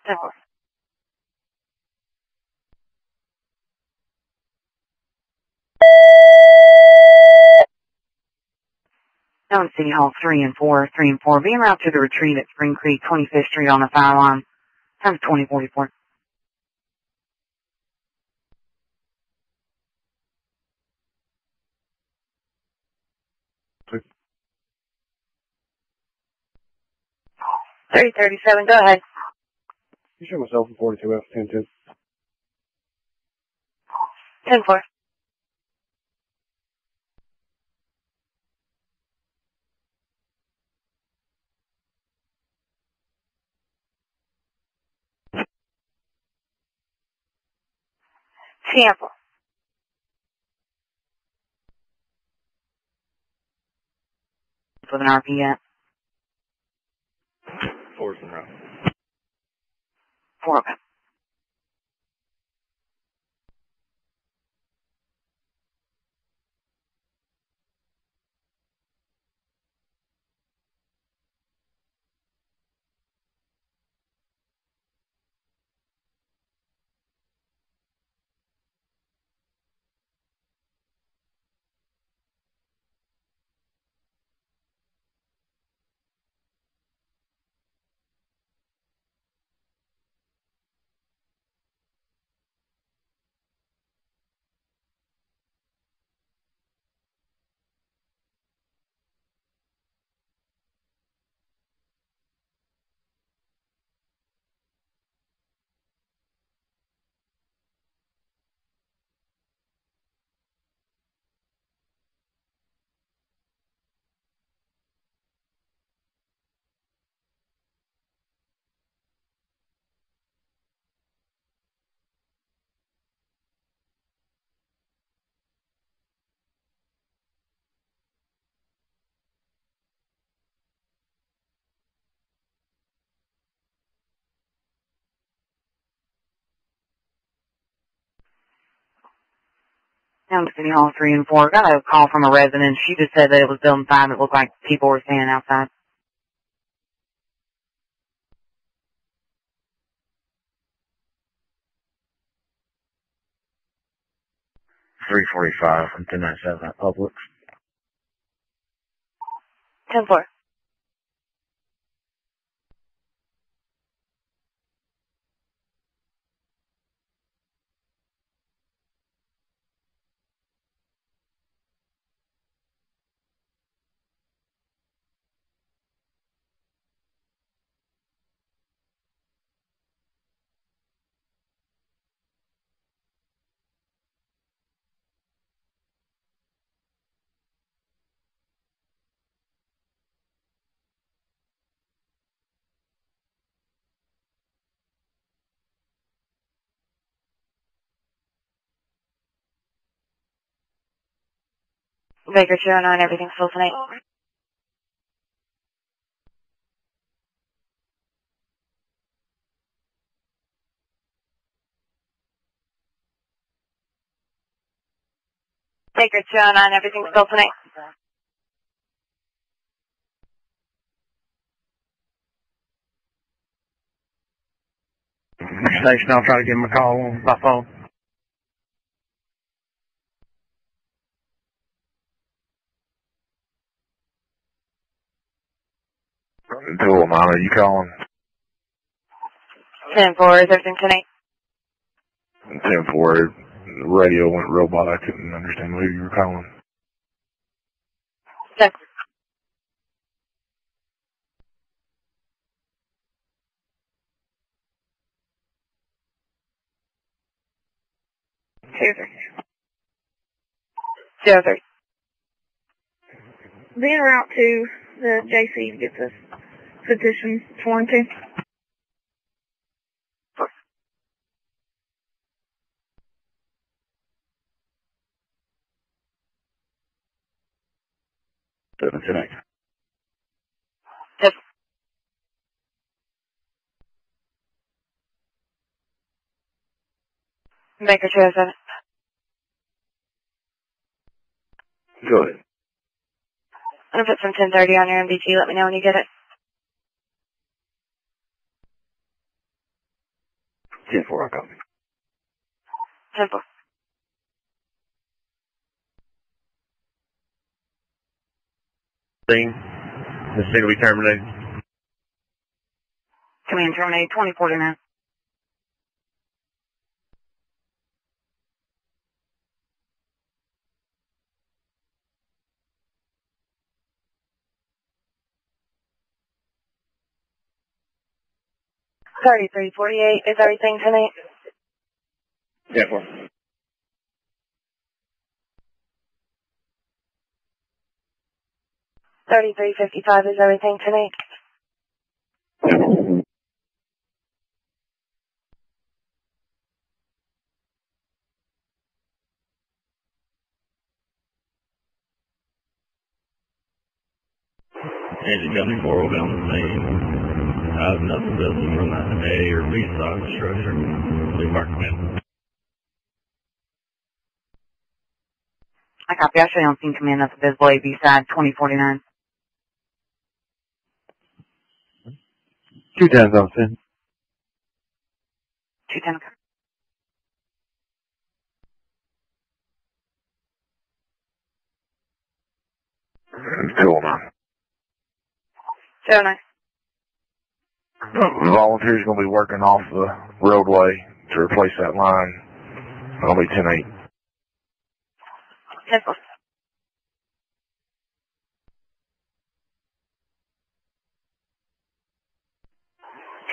10-4. Down City Hall 3 and 4, 3 and 4. Being route to the retreat at Spring Creek, 25th Street on the fire line. Time 2044. Six. 337, go ahead. You show myself in 42F 10-10. 10-4. Tampa. With an RP yet? 4's in route. 4, okay. Down City Hall 3 and 4. Got a call from a resident. She just said that it was building 5. It looked like people were standing outside. $345 from 1097 at Publix. 10-4. Baker 209, everything's full tonight. Baker 209, everything's full tonight. Station, I'll try to give him a call on my phone. Cool, Mom, are you calling? 10-4, is everything tonight? 10-4, the radio went robot, I couldn't understand who you were calling. Yes. Zero 3. Be en route to the JC to get this petition sworn to. Tonight. Yes. Baker 207. Go ahead. I'm going to put some 1030 on your MDT. Let me know when you get it. 10-4, I copy. 10-4. Thing. This thing will be terminated. Command terminate 2049. $33.48 is everything tonight? 10-4. $33.55 is everything tonight? Engine Company 4 bound to main. I have nothing visible from that A or B side of the structure. Leave mark command. I copy. I show you on scene command at the visible AB side 2049. 210 on scene. 210. Cool, man. 09. Volunteers going to be working off the roadway to replace that line. I'll be 10-8. 10-4.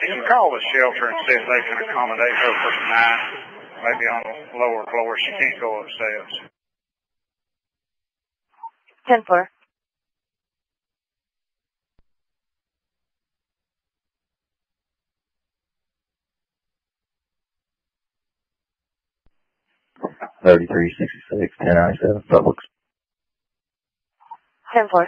Can you call the shelter and see if they can accommodate her for tonight? Maybe on the lower floor. She can't go upstairs. 10-4. $33.66, 1097, Publix. 10-4.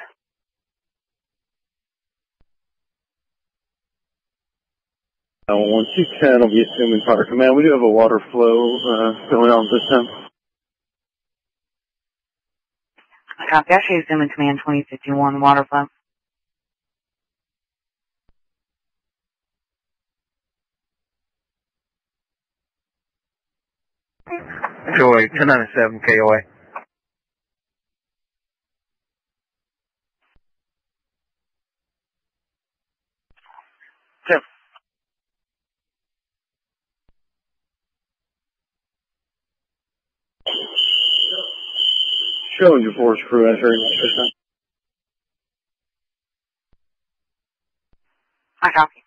Once you can, I'll be assuming fire command. We do have a water flow going on this time. I copy. I show you zoom in command 2051 water flow. KOA, 1097 KOA. Showing your force crew entering this time. I copy.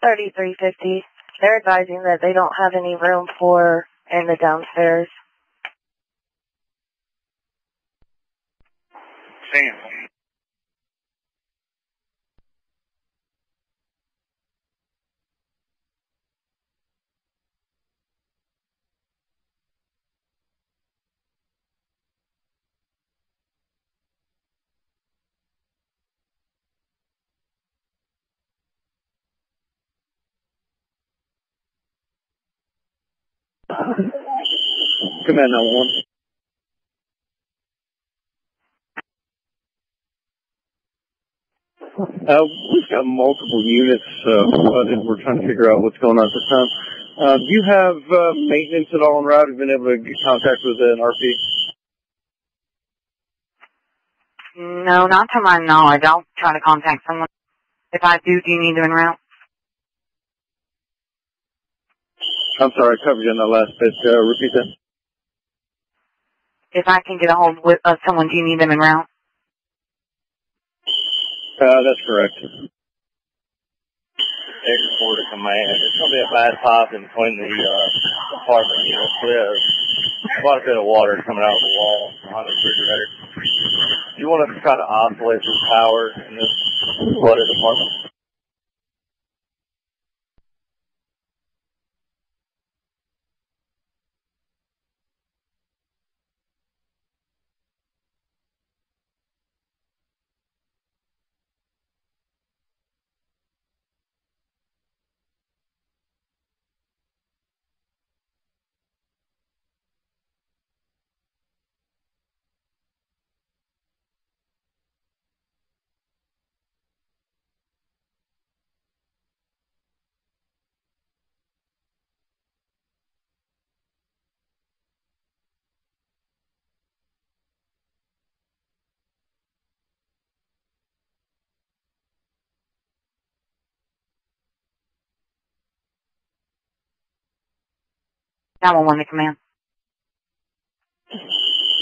$33.50. They're advising that they don't have any room for in the downstairs 16. Command 911. We've got multiple units, and we're trying to figure out what's going on at this time. Do you have maintenance at all en route? Have you been able to get contact with an RP? No, not to my knowledge. I'll try to contact someone. If I do you need them en route? I'm sorry, I covered you on that last bit. Repeat that. If I can get a hold of someone, do you need them en route? That's correct. Export to command. It's going to be a bad pipe in between the apartment units. There's quite a bit of water coming out of the wall behind the refrigerator. You want to try to isolate this power in this flooded apartment? I want one to command.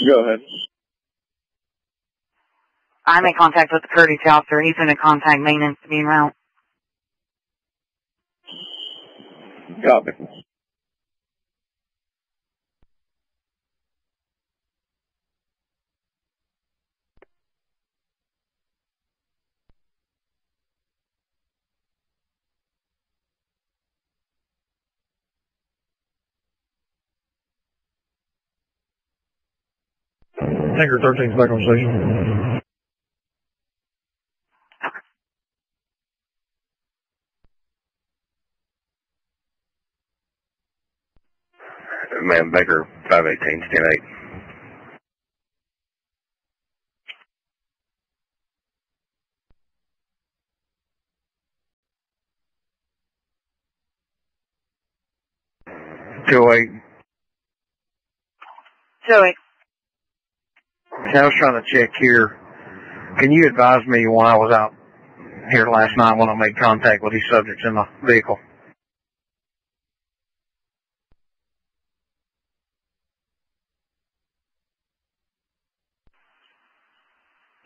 Go ahead. I'm in contact with the courtesy officer. He's going to contact maintenance to be en route. Copy. Tanker 13's back on station. Man, Baker 518, stand 8. Two eight. Joey. I was trying to check here. Can you advise me when I was out here last night when I made contact with these subjects in the vehicle?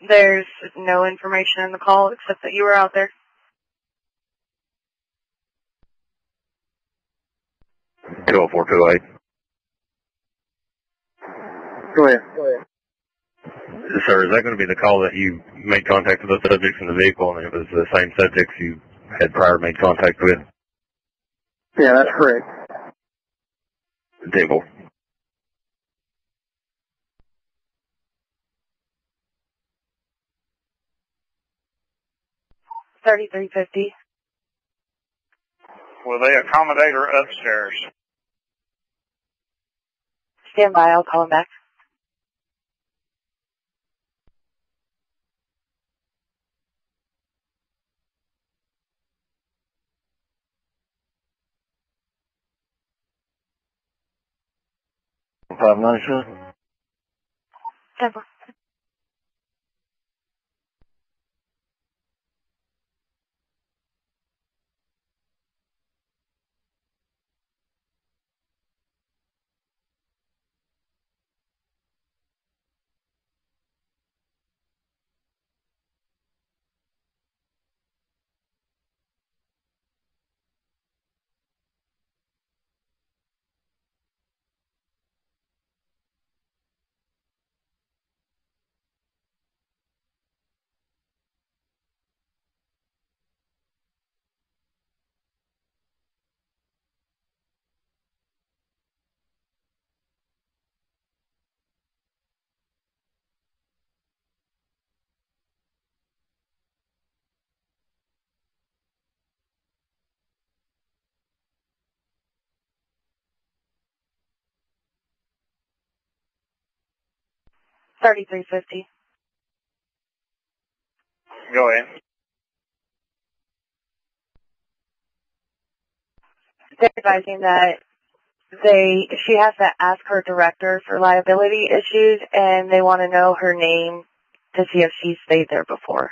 There's no information in the call except that you were out there. Two oh four two eight. Go ahead. Sir, is that going to be the call that you made contact with the subjects in the vehicle and it was the same subjects you had prior made contact with? Yeah, that's correct. Table. $33.50. Will they accommodate her upstairs? Stand by, I'll call him back. Five nine, sir. 10-4. 3350. Go ahead. They're advising that she has to ask her director for liability issues, and they want to know her name to see if she stayed there before.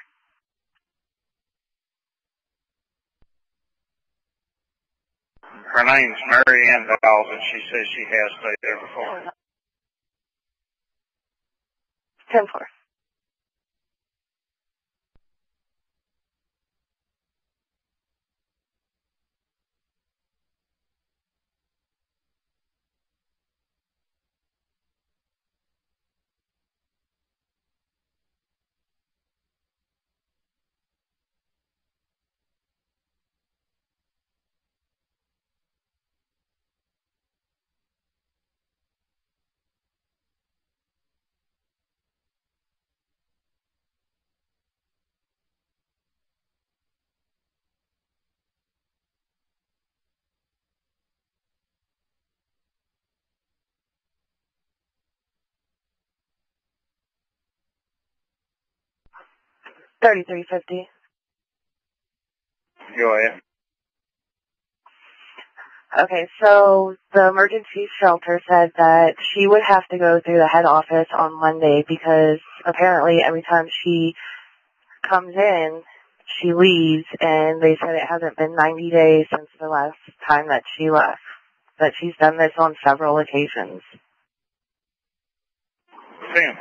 Her name's Mary Ann Dawes, and she says she has stayed there before. 10-4. $33.50. Go ahead. Okay, so the emergency shelter said that she would have to go through the head office on Monday because apparently every time she comes in, she leaves, and they said it hasn't been 90 days since the last time that she left. That she's done this on several occasions. Sam.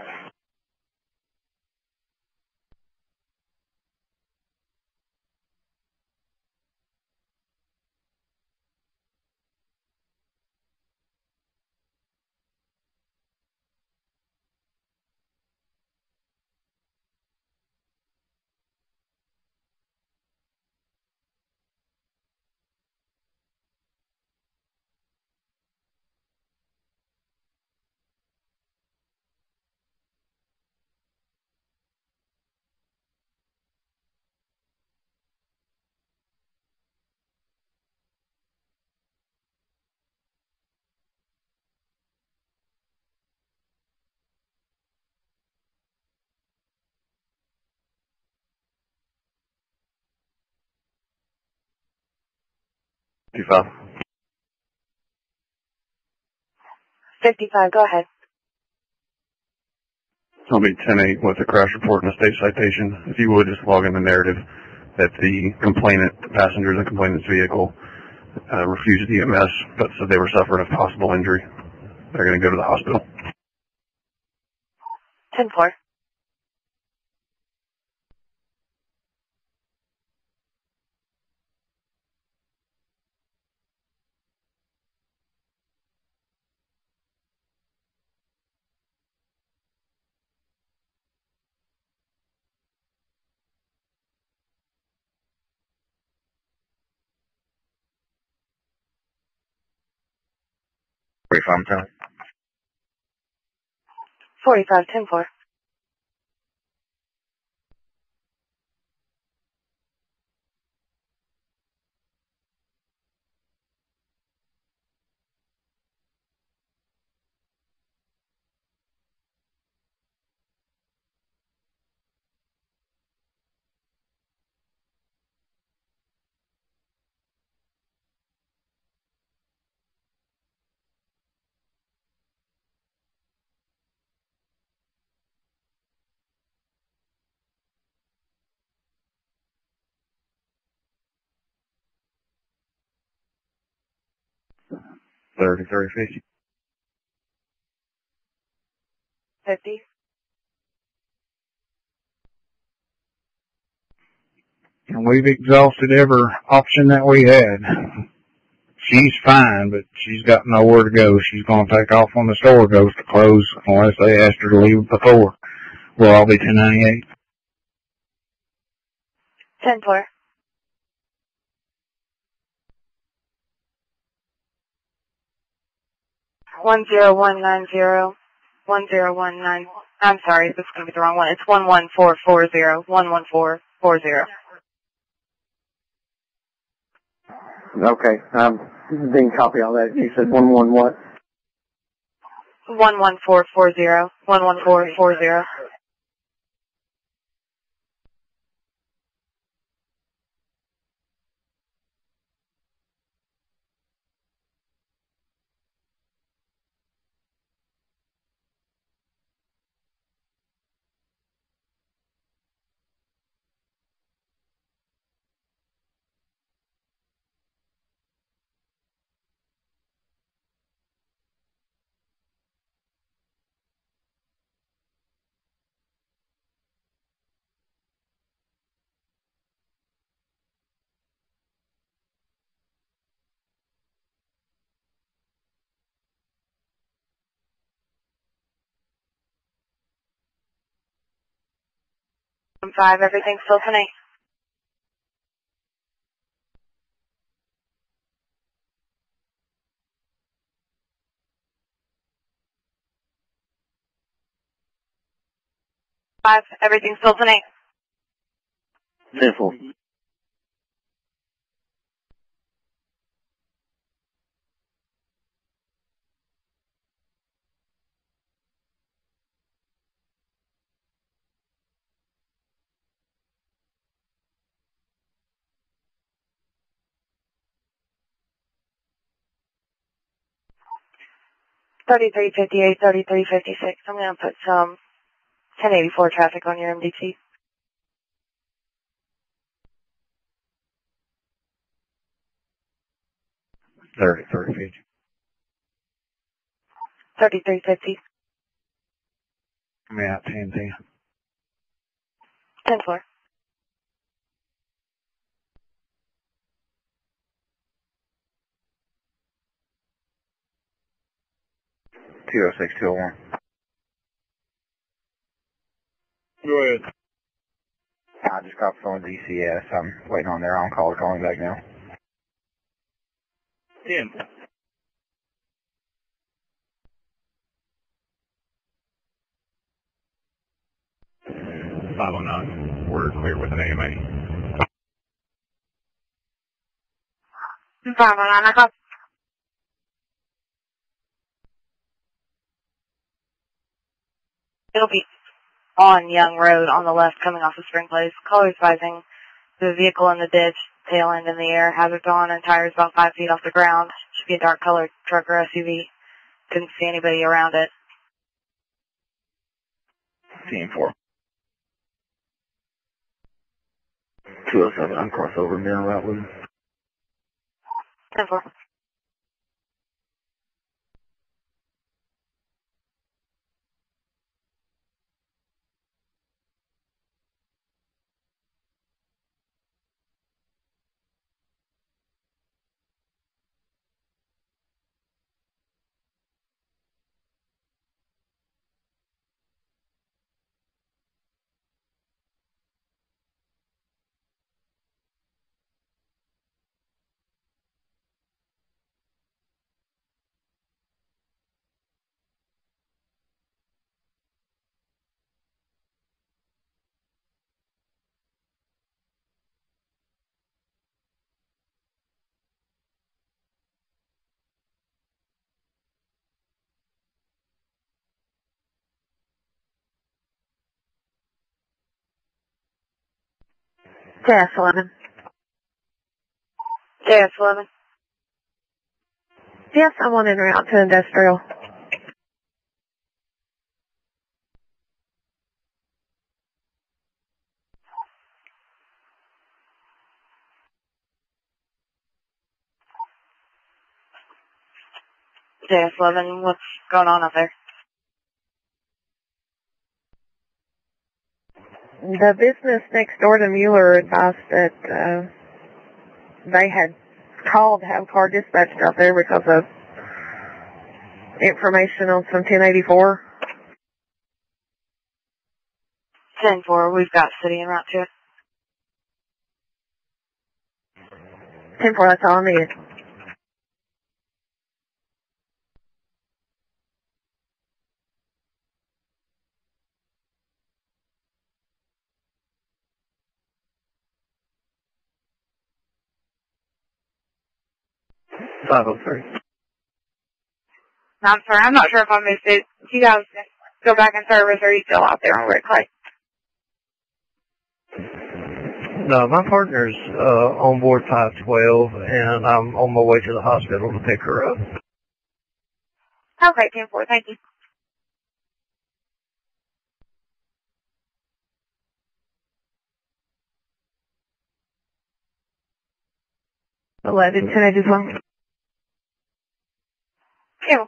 $55. 55, go ahead. I'll be 10-8 with a crash report and a state citation. If you would, just log in the narrative that the complainant, the passenger in the complainant's vehicle, refused EMS, but said they were suffering a possible injury. They're going to go to the hospital. 10-4. I'm telling. 45, 10-4. $30, $50. 50. And we've exhausted every option that we had. She's fine, but she's got nowhere to go. She's going to take off when the store goes to close, unless they asked her to leave before. We'll all be 1098. 10-4. One zero one nine zero 1019. I'm sorry, this is going to be the wrong one. It's 11440 11440. Okay, didn't copy all that. You said 11 what? 11440. 11440. Five, everything's still tonight. Five, everything's still tonight. 10-4. Thirty-three 3356. I'm going to put some 1084 traffic on your MDT. Thirty 50. 3350. Come out 10-10. 10-4. Two 06 201. Go ahead. I just got phone DCS. I'm waiting on their on-call. They're calling back now. 10. We're clear with an AMA. 509, I copy. It'll be on Young Road on the left coming off of Spring Place. Caller advising the vehicle in the ditch, tail end in the air, hazards on, and tires about 5 feet off the ground. Should be a dark colored truck or SUV. Couldn't see anybody around it. 10-4. 207, I'm crossover mirror route with him. 10-4. JS11. JS11. Yes, I'm on en route to industrial. JS11, what's going on up there? The business next door to Mueller advised that they had called to have car dispatched out there because of information on some 1084. 10-4, we've got city en route to it. 10-4, that's all I needed. Five 503. I'm sorry, I'm not sure if I missed it. If you guys go back in service, or are you still out there on Red Clay? No, my partner's on board 512, and I'm on my way to the hospital to pick her up. Okay, 10-4, thank you. Can I just one? Yeah.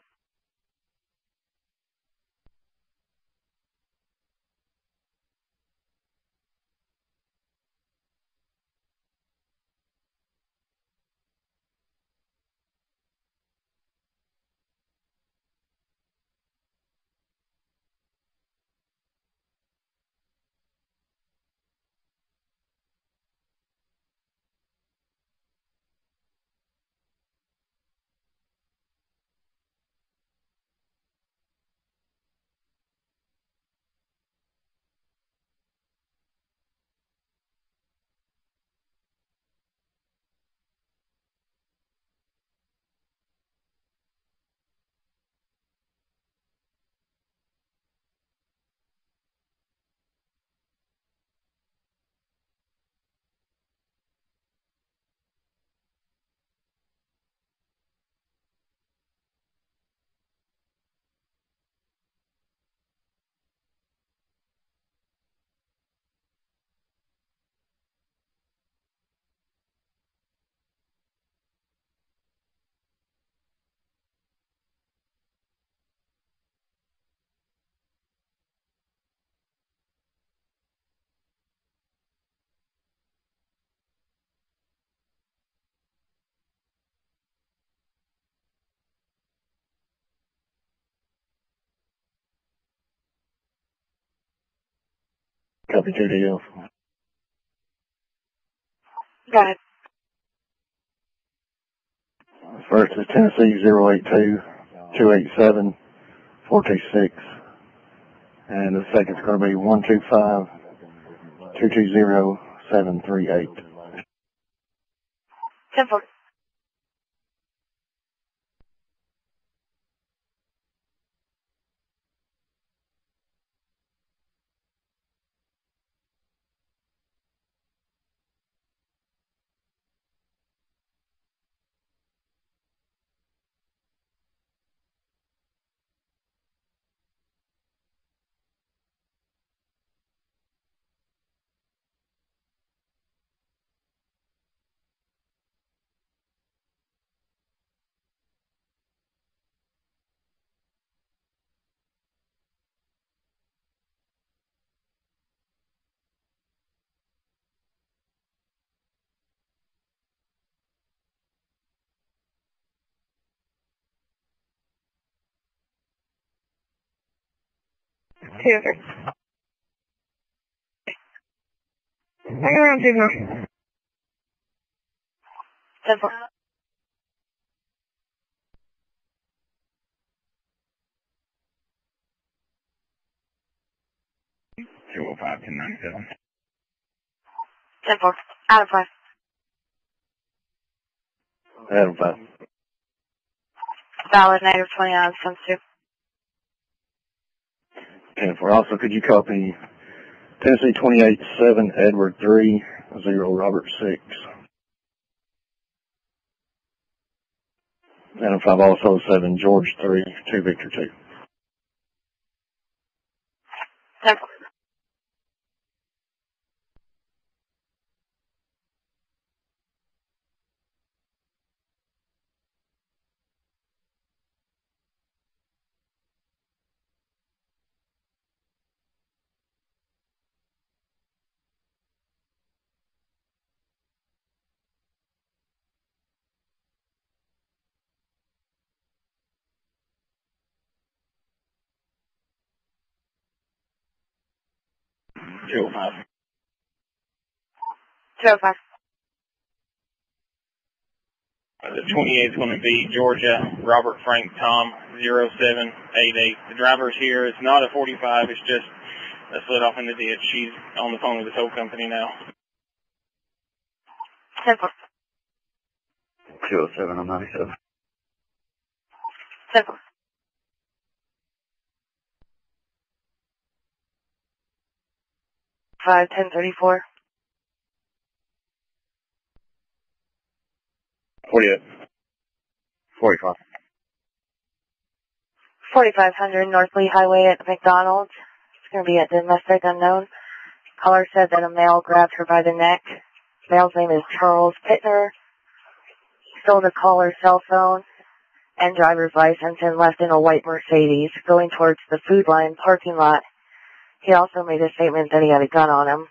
Copy 2DL. Go ahead. First is Tennessee 082-287-426. And the second's going to be 125-220-738. 10-4. Two. Hang around 2 now. 10-4. Two 1097. 10-4. Out of 5. Adam 5. Valid negative 29 times 2. 10-4. Also, could you copy Tennessee 28-7, Edward 3, 0, Robert 6. Adam 5, also 7, George 3, 2, Victor 2. 10-4. Two 5. 205. The 28 is going to be Georgia, Robert Frank Tom, 0788. The driver's here. It's not a 45. It's just a slid off in the ditch. She's on the phone with the tow company now. 10-4. 207 on 97. 10-4. 5-10-34. 48. 45. 4500 North Lee Highway at McDonald's. It's going to be at domestic unknown. Caller said that a male grabbed her by the neck. Male's name is Charles Pittner. Stole the caller's cell phone and driver's license and left in a white Mercedes going towards the Food Line parking lot. He also made a statement that he had a gun on him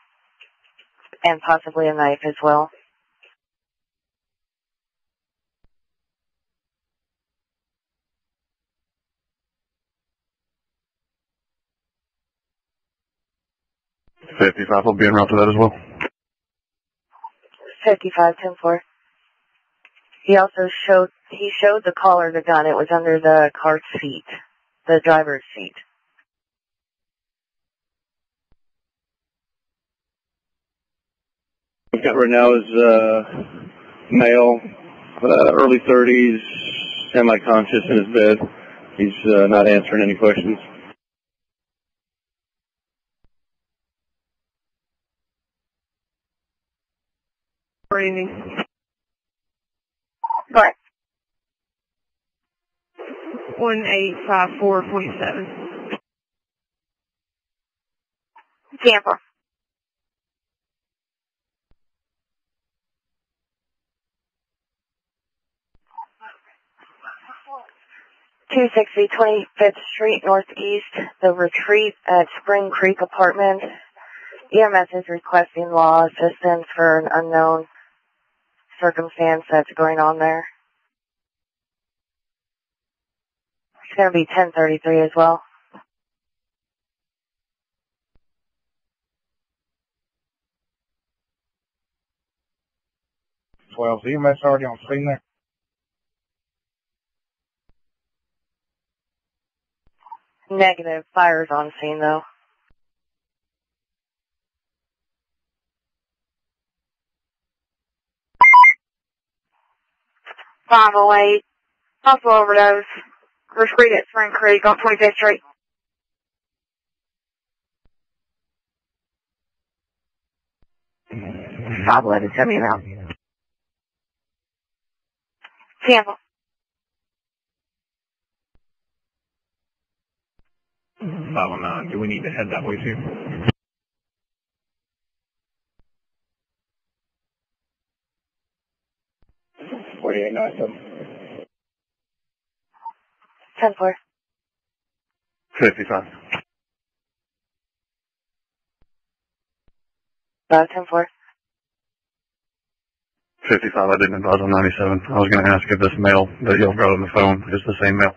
and possibly a knife as well. $55 will be en route to that as well. 55-10-4. He also showed the caller the gun. It was under the car's seat, the driver's seat. We've got right now is male, early 30s, semi-conscious in his bed. He's not answering any questions. Good evening. Go ahead. 1854.7. Tampa. 260 25th Street Northeast, the retreat at Spring Creek Apartments. EMS is requesting law assistance for an unknown circumstance that's going on there. It's going to be 1033 as well. Is EMS already on scene there? Negative. Fire's on scene though. .508. Hospital overdose. Retreat at Spring Creek on 25th Street. Let it tell me about. Tampa. 509. Do we need to head that way too? $48.97. 10-4. 55. 10-4. 55, I didn't advise on 97. I was going to ask if this male that y'all got on the phone is the same male.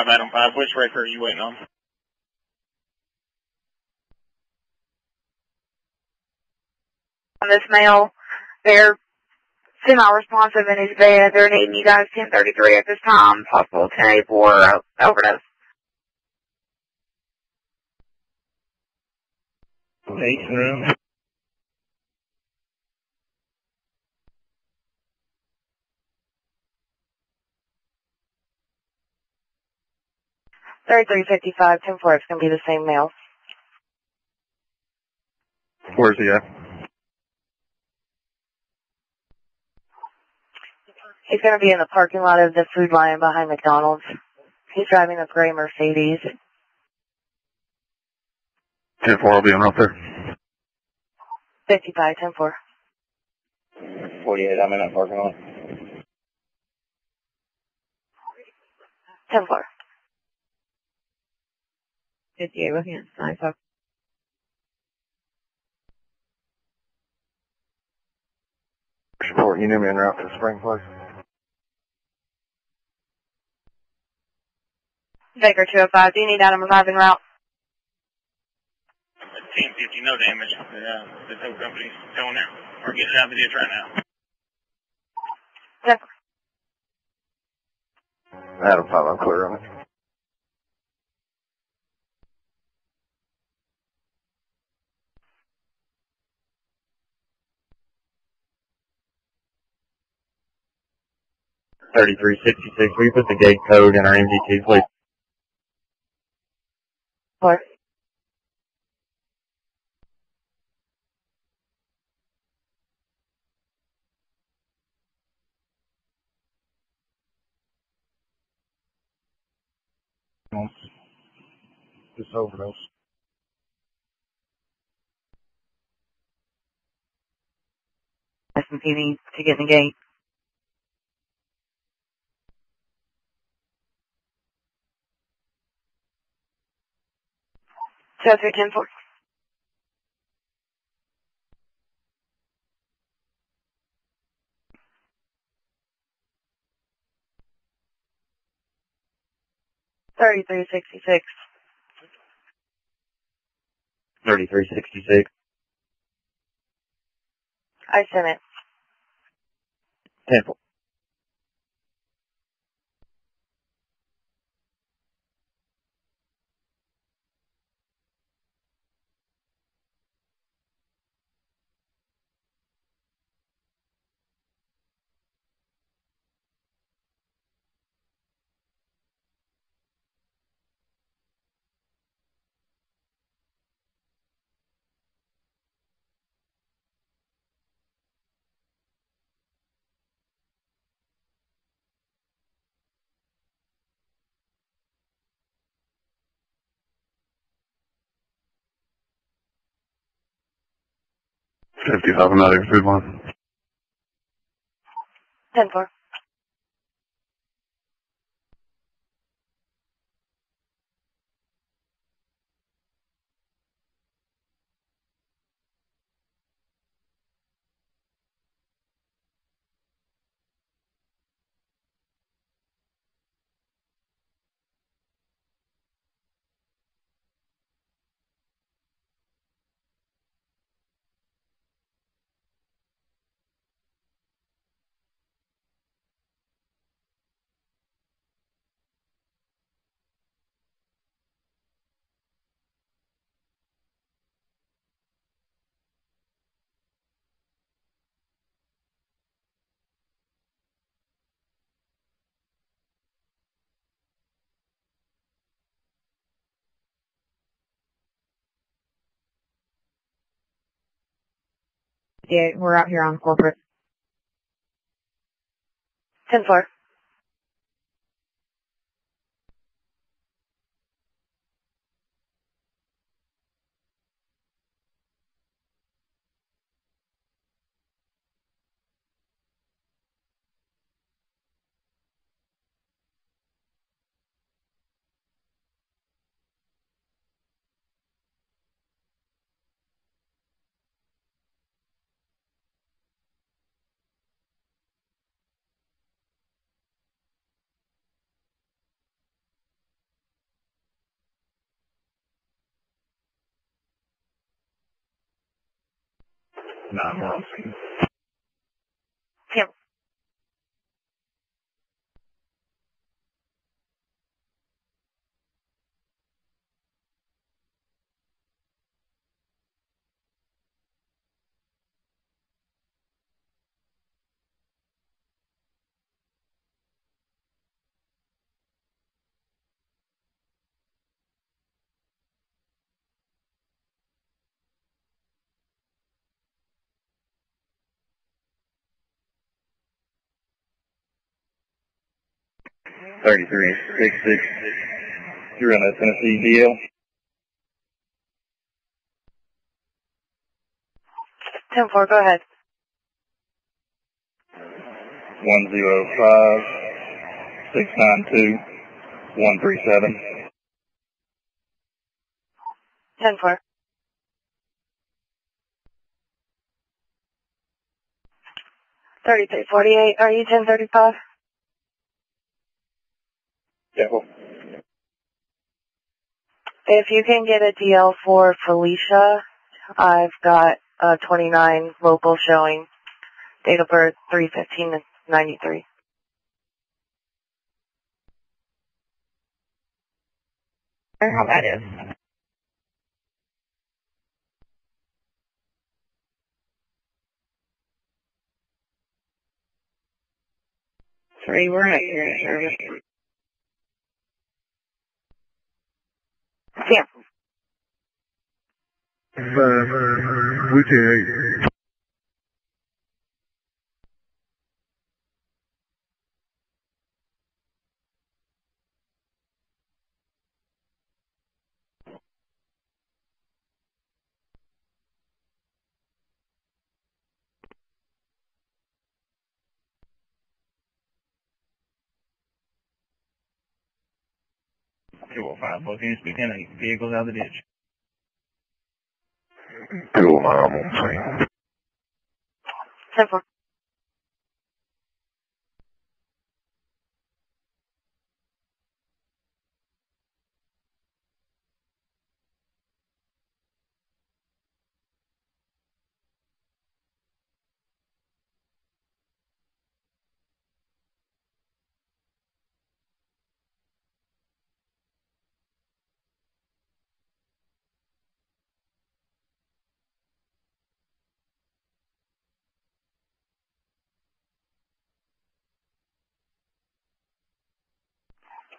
Adam 5. Which record are you waiting on? On this male, they're semi-responsive in his bed. They're needing you guys 1033 at this time. Possible 1084 overdose. 8 room. $33.55, 10-4. It's going to be the same male. Where's he at? He's going to be in the parking lot of the Food Line behind McDonald's. He's driving a gray Mercedes. 10-4, I'll be en route there. 55, 10-4. 48, I'm in that parking lot. 10-4. 58 with hands. 9-5. Support, you knew me en route to Spring Place. Baker 205. Do you need Adam arriving route? 1050, no damage. The tow company's towing out. Or getting out of the ditch right now. 10-4. Adam 5, I'm clear on it. 3366, will you put the gate code in our MGT, please? What? This overdose. SMPD to get in the gate. So 310-4. $33.66. 3366. I sent it. 10-4. Automatic food line. 10-4. Yeah, we're out here on corporate. 10-4. Yep. You're in a Tennessee DL. 10-4, go ahead. 105-692-137. 10-4. $33.48. Are you 1035? Yeah, well, If you can get a DL for Felicia, I've got 29 local showing. Date of birth 3/15/93. How that is. 3, we're not hearing service. Yeah. We can. Two 05, volcanoes, we can 8 vehicles out of the ditch. 209 on scene. 10-4.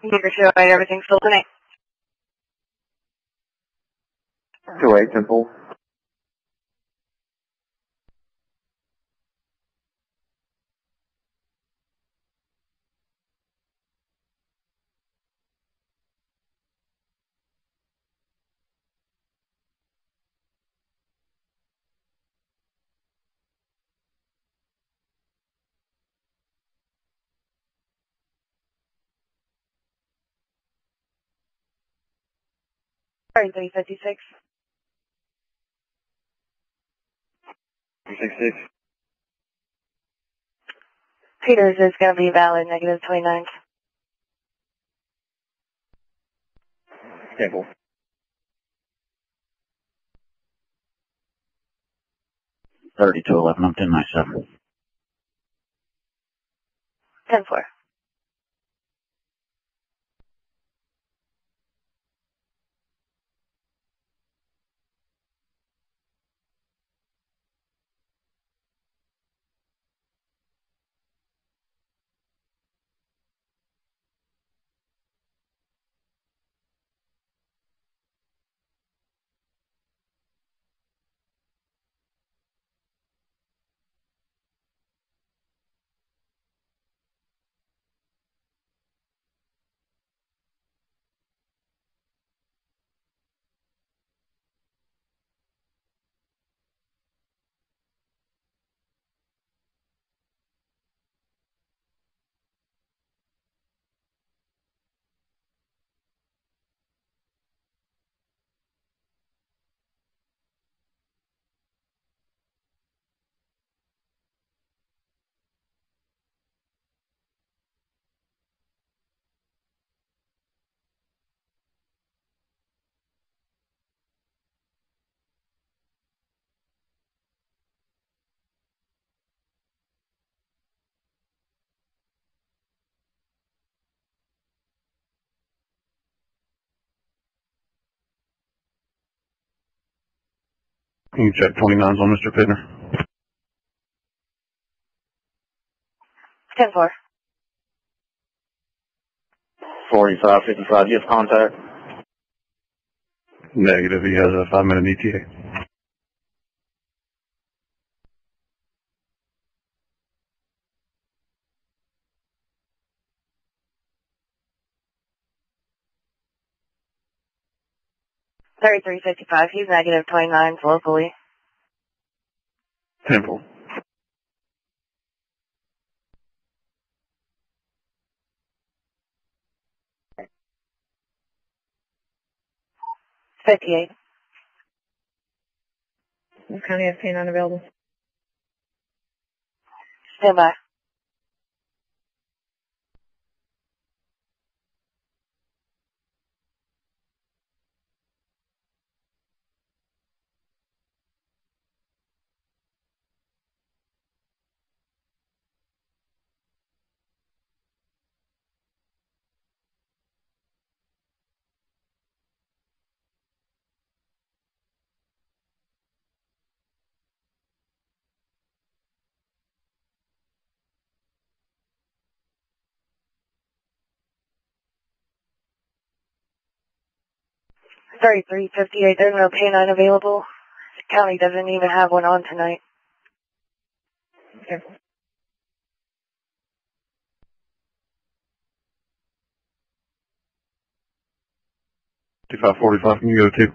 Computer 208, everything's still connected. 208, 10-4. Sorry, 356. 366. Peters is going to be valid, negative 29. 10-4. $30 to 11, I'm 1097. 10-4. Can you check 29s on Mr. Pittner? 10-4. 4555, yes, contact. Negative, he has a 5-minute ETA. $33.55. He's negative 29 locally. 10-4. 58. County has canine available. Stand by. 3358, there's no canine available. The county doesn't even have one on tonight. Okay. $2545, can you go to?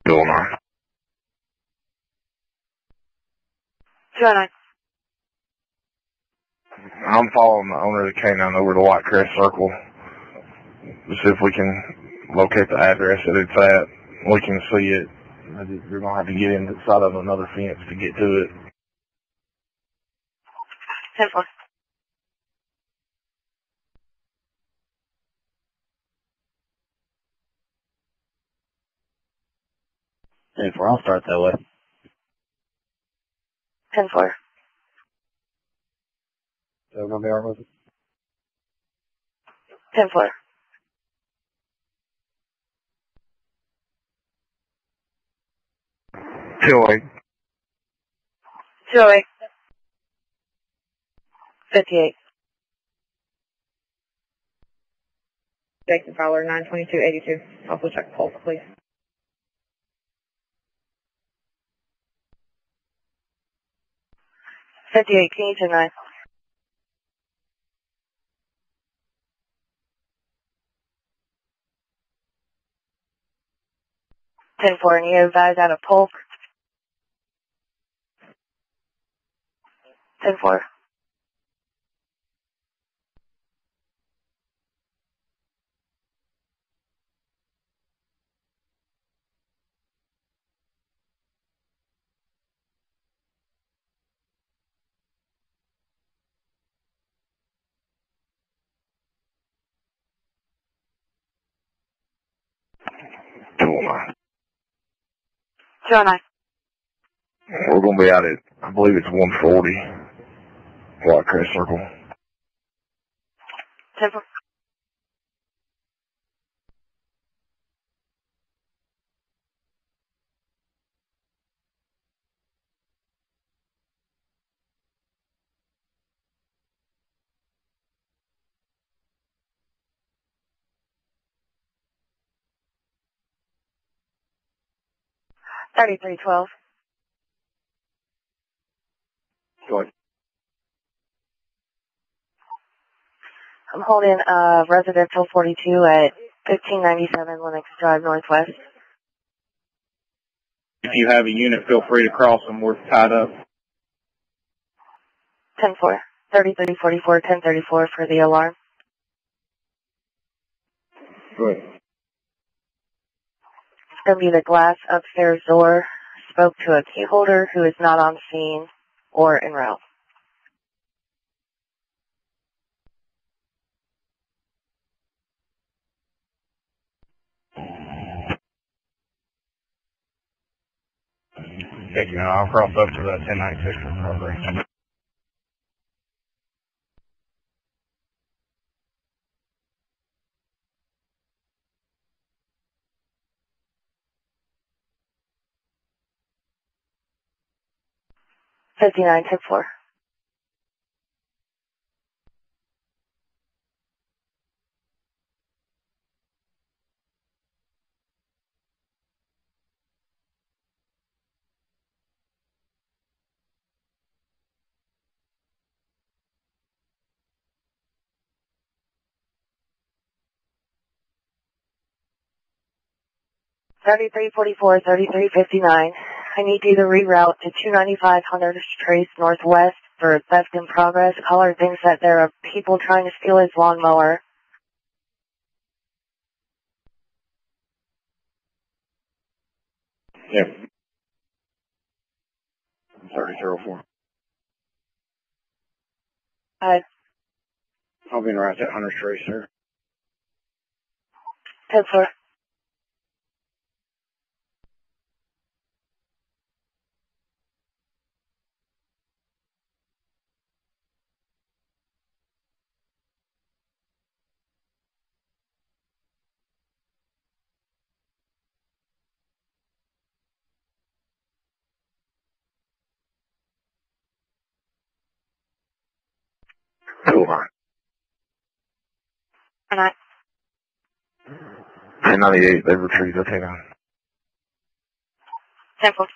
Bill 9. 209. I'm following the owner of the canine over to White Crest Circle to see if we can locate the address that it's at. We can see it. You're going to have to get inside of another fence to get to it. 10-4. I'll start that way. 10-4. So going to be all right with it? 10-4. Tilly. 208. 58. Jason Fowler, 92282. Also check pulse, please. Can you tonight? Ten four, and you advise out of Polk. 10-4. John, We're going to be out at, I believe it's 140, White Crest Circle. 10-4. $33.12. Go ahead. I'm holding residential 42 at 1597 Lennox Drive Northwest. If you have a unit, feel free to cross them. We're tied up. 10-4. 3344, 1034 for the alarm. Go ahead. It's going to be the glass upstairs door. Spoke to a key holder who is not on scene or en route. Thank you. I'll cross up to that 1096 program. $59.10-4. $33.44, $33.59. I need you to reroute to 295 Hunter's Trace Northwest for theft in progress. Caller thinks that there are people trying to steal his lawnmower. Yep. 3004. I'll be right at Hunter's Trace, sir. 10-4. Cool. Not. 1098, they've retrieved the thing on. 10-4.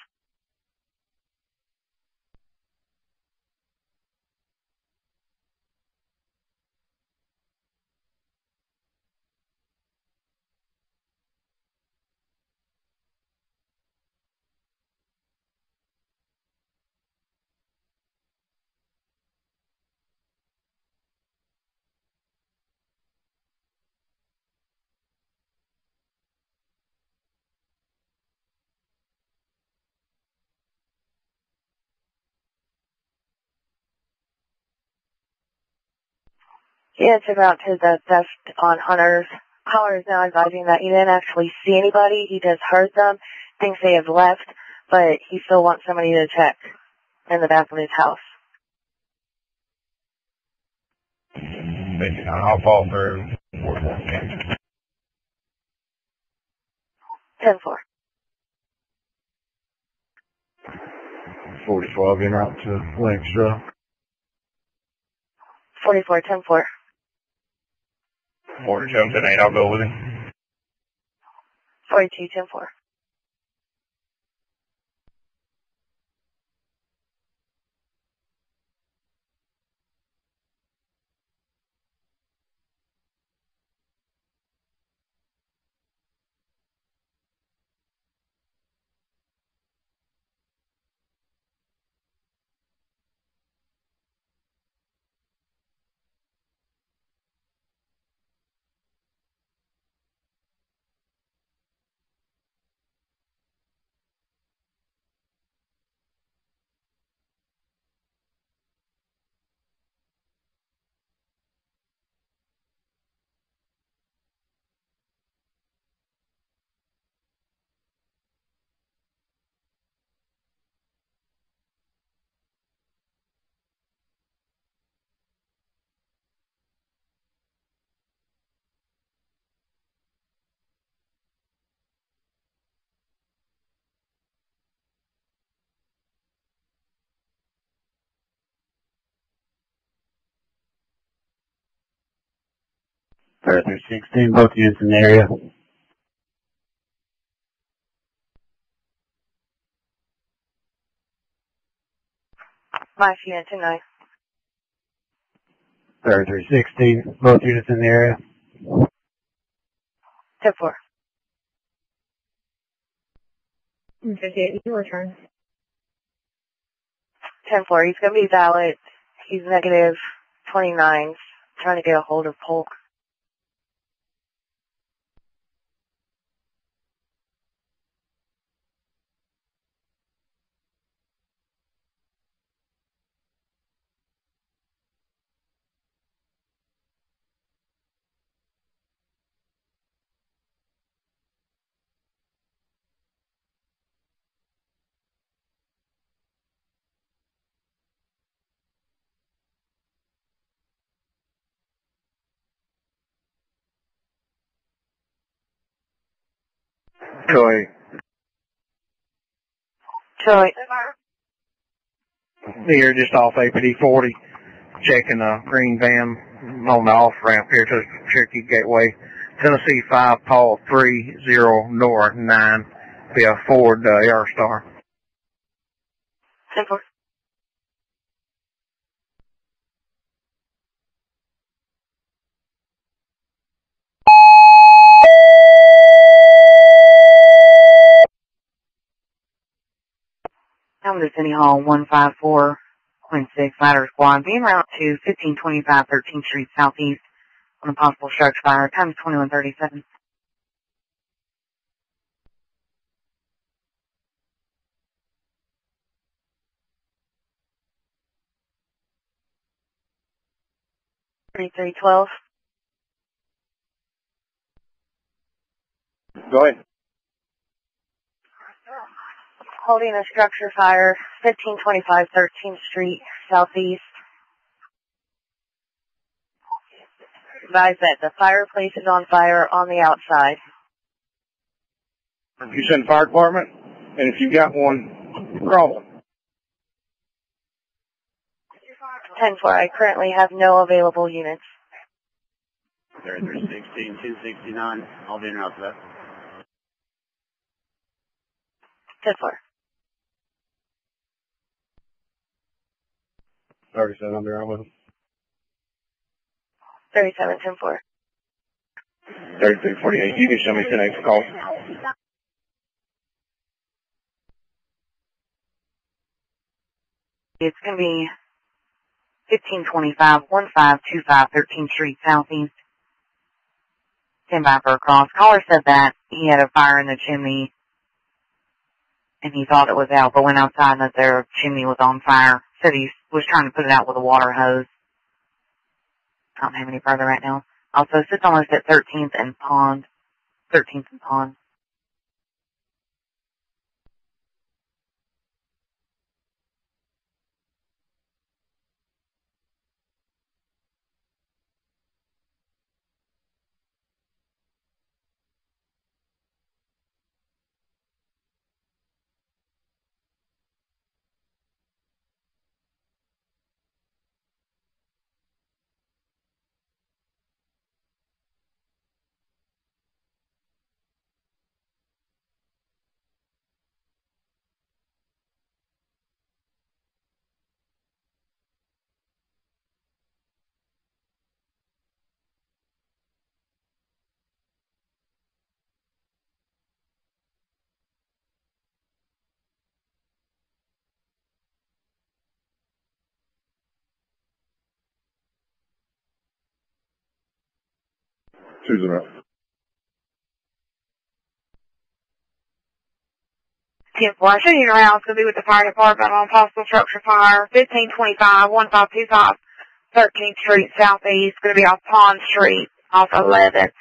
Yeah, it's about his theft on hunters. Caller is now advising that he didn't actually see anybody. He just heard them, thinks they have left, but he still wants somebody to check in the back of his house. I'll fall through. 10-4. 4012 en route to Links Drill. 44, 10-4. Mortar jumps in 8, I'll go with him. 42, 10-4. Parameter 16, both units in the area. My unit tonight. Parameter 16, both units in the area. 10-4. 58, your return. 10-4. He's going to be valid. He's negative 29. Trying to get a hold of Polk. Troy. Troy. Here, just off APD 40, checking a green van on the off-ramp here to Cherokee Gateway. Tennessee 5, Paul 30 North 9, via Ford Air Star. 10-4. Come to City Hall 154.6 Ladder Squad, being route to 1525 13th Street Southeast on a possible structure fire. Time is 21:37. $33.12. Go ahead. Holding a structure fire, 1525 13th Street Southeast. Advise that the fireplace is on fire on the outside. You send fire department, and if you got one, call them. 10-4. I currently have no available units. 3316, 269. I'll be in route to that. 10-4. 37, I'll be right with him. 37, 10-4. 3348, you can show me 10X call. It's going to be 1525, 1525 13th Street Southeast. Stand by for a cross. Caller said that he had a fire in the chimney and he thought it was out, but went outside and that their chimney was on fire. Said he was trying to put it out with a water hose. I don't have any further right now. Also, sits almost at 13th and Pond. 13th and Pond. Susan up. 10-4. I should you around. It's going to be with the fire department on possible structure fire. 1525, 1525 13th Street Southeast. Going to be off Pond Street, off 11th.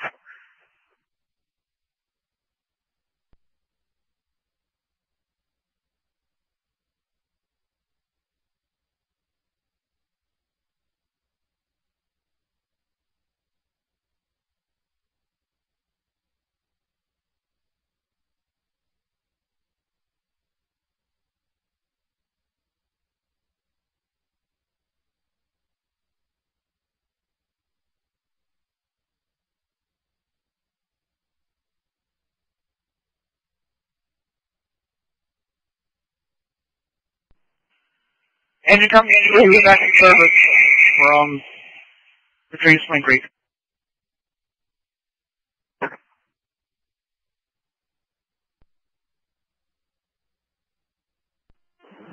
Engine company back in service from between Spring Creek.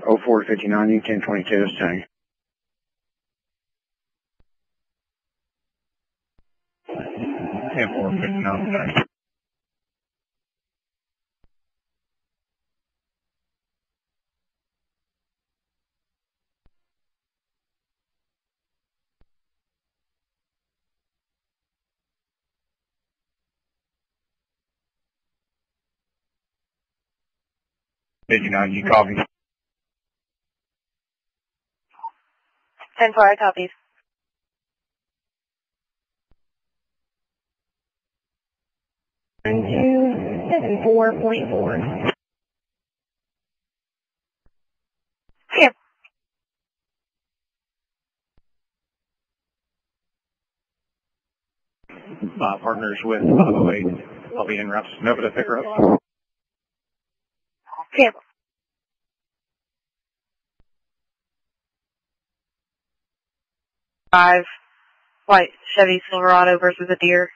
Oh 0459, you 1022 is turning. 10-459. You copy. 10-4, I copies. And 274.4. Yeah. Partners with 508. I'll be in route to Nova to pick her up. Yeah. 5, white Chevy Silverado versus a deer.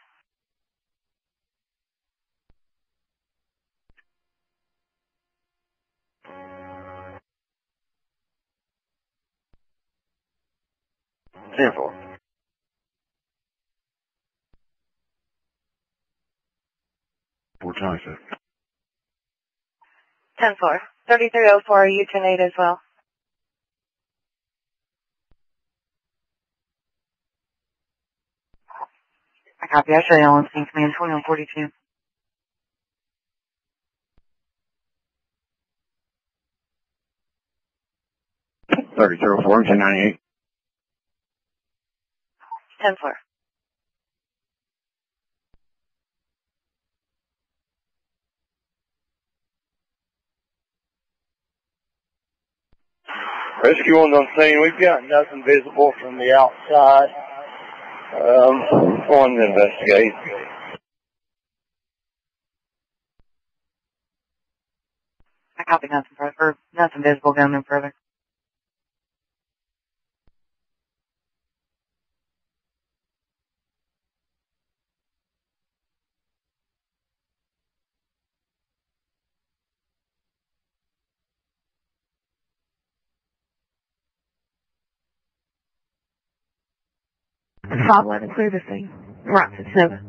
Sample. 426. 10-4. 3304, you Tornado as well. I copy. I show you on scene command 2142. 3304, 1098. 10-4. Rescue one's on scene. We've got nothing visible from the outside. On to investigate. I copy nothing further, nothing visible going no further. It's 511, clear this thing. Right, it's Nova.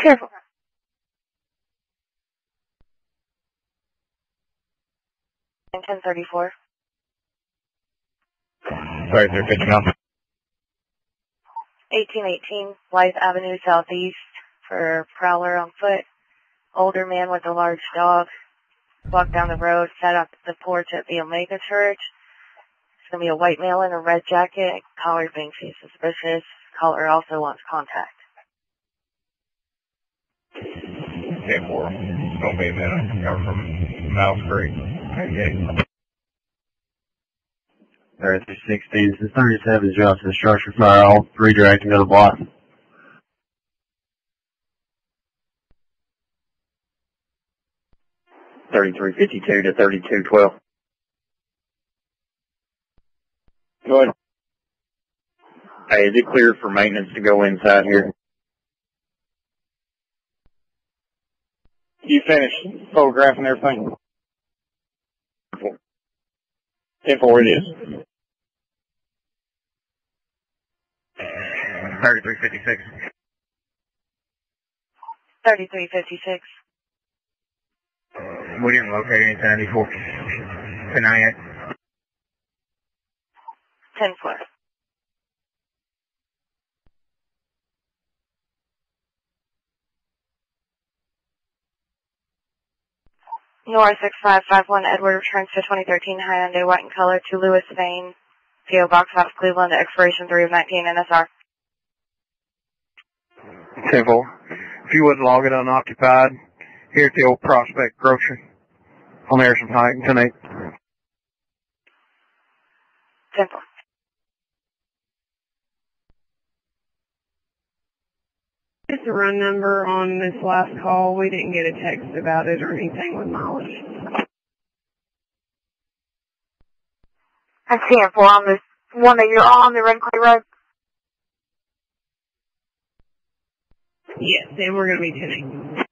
Careful. 1034. Sorry, they're pitching off. 1818, Blythe Avenue Southeast for prowler on foot. Older man with a large dog. Walked down the road, sat up the porch at the Omega Church. It's going to be a white male in a red jacket. Collar being seen suspicious. Caller also wants contact. 10-4. Don't be a minute. Cover from Mouse Creek. 3316, this is 37 Johnson, structure fire, all redirecting to the block. $33.52 to $32.12. Go ahead. Hey, is it clear for maintenance to go inside here? You finished photographing everything? 10-4 it is. 3356. 3356. We didn't locate anything before 1098. 10-4. Nora 6551 Edward returns to 2013 Hyundai white in color to Lewis Vane, PO Box Office Cleveland, expiration 3 of 19 NSR. 10-4. If you would log it unoccupied, here at the old Prospect Grocery on Harrison Pike, 10-8. 10-4. Just a run number on this last call. We didn't get a text about it or anything with mileage. I'm 10-4 on this one that you're on, the Red Clay Road. Yes, and we're going to be 10-8.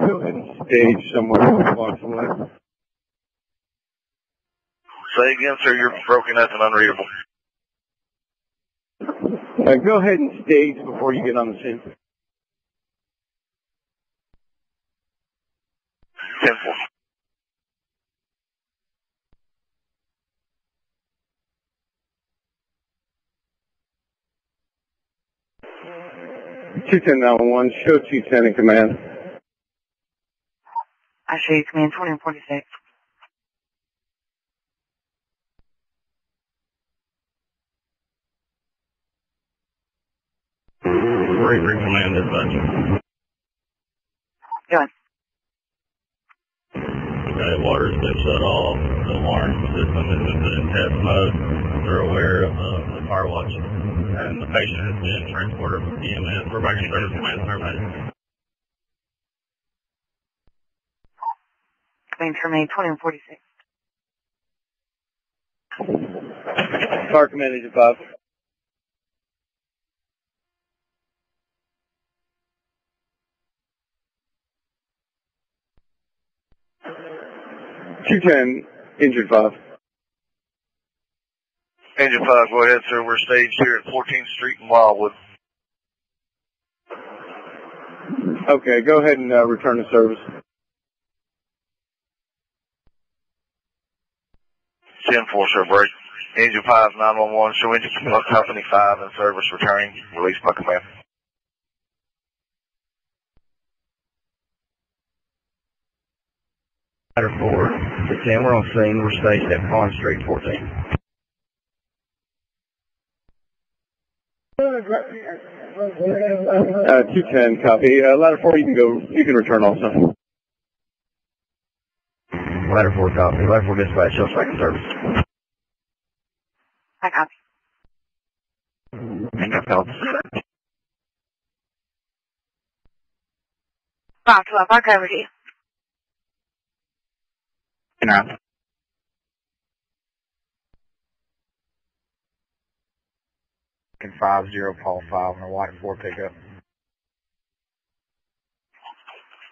Go ahead and stage somewhere approximately. Say again, sir, you're broken up and unreadable. Go ahead and stage before you get on the scene. 10-4. Two 1091, show 210 in command. I show you command 2046. Recommend dispatch. Go ahead. Okay, water's been shut off. The alarm system has been put in test mode. They're aware of the fire watch. And the patient has been transported from EMS. We're back in service command and everybody. Command terminate 2046. Fire command is 5. $210, injured 5. Engine 5, go ahead, sir. We're staged here at 14th Street in Wildwood. Okay, go ahead and return to service. 10-4, sir, break. Engine 5, 911, show engine company 5 in service, returning, released by command. Ladder 4, 10, we're on scene. We're staged at Pond Street, 14. 210, copy. Ladder 4, you can return also. Ladder 4 copy. Ladder 4 dispatch, show second service. I copy. And I felt 512, I covered you. and out. And 50 Paul 5 on a Ladder 4 pickup.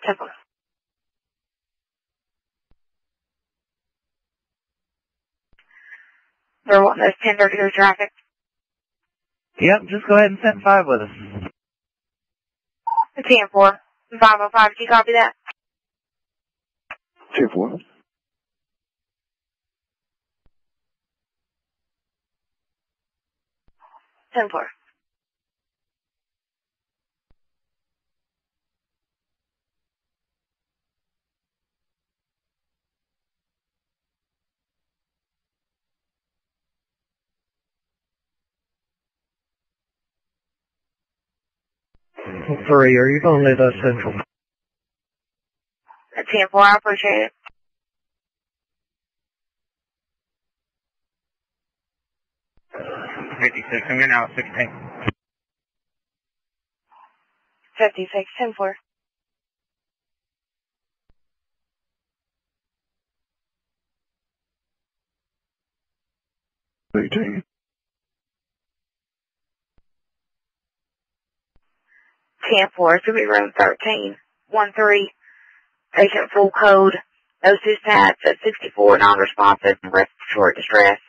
10-4. They're wanting those 1032 traffic. Yep, just go ahead and send 5 with us. 10-4. 505, did you copy that? 10-4. 10-4. Three, are you going to leave us central? 10-4, I appreciate it. $56, I'm getting out at 16. 56, 10-4. $18. 10-4, it's going to be room 13. 1-3, patient full code, no stats at 64, non-responsive, and respiratory distress.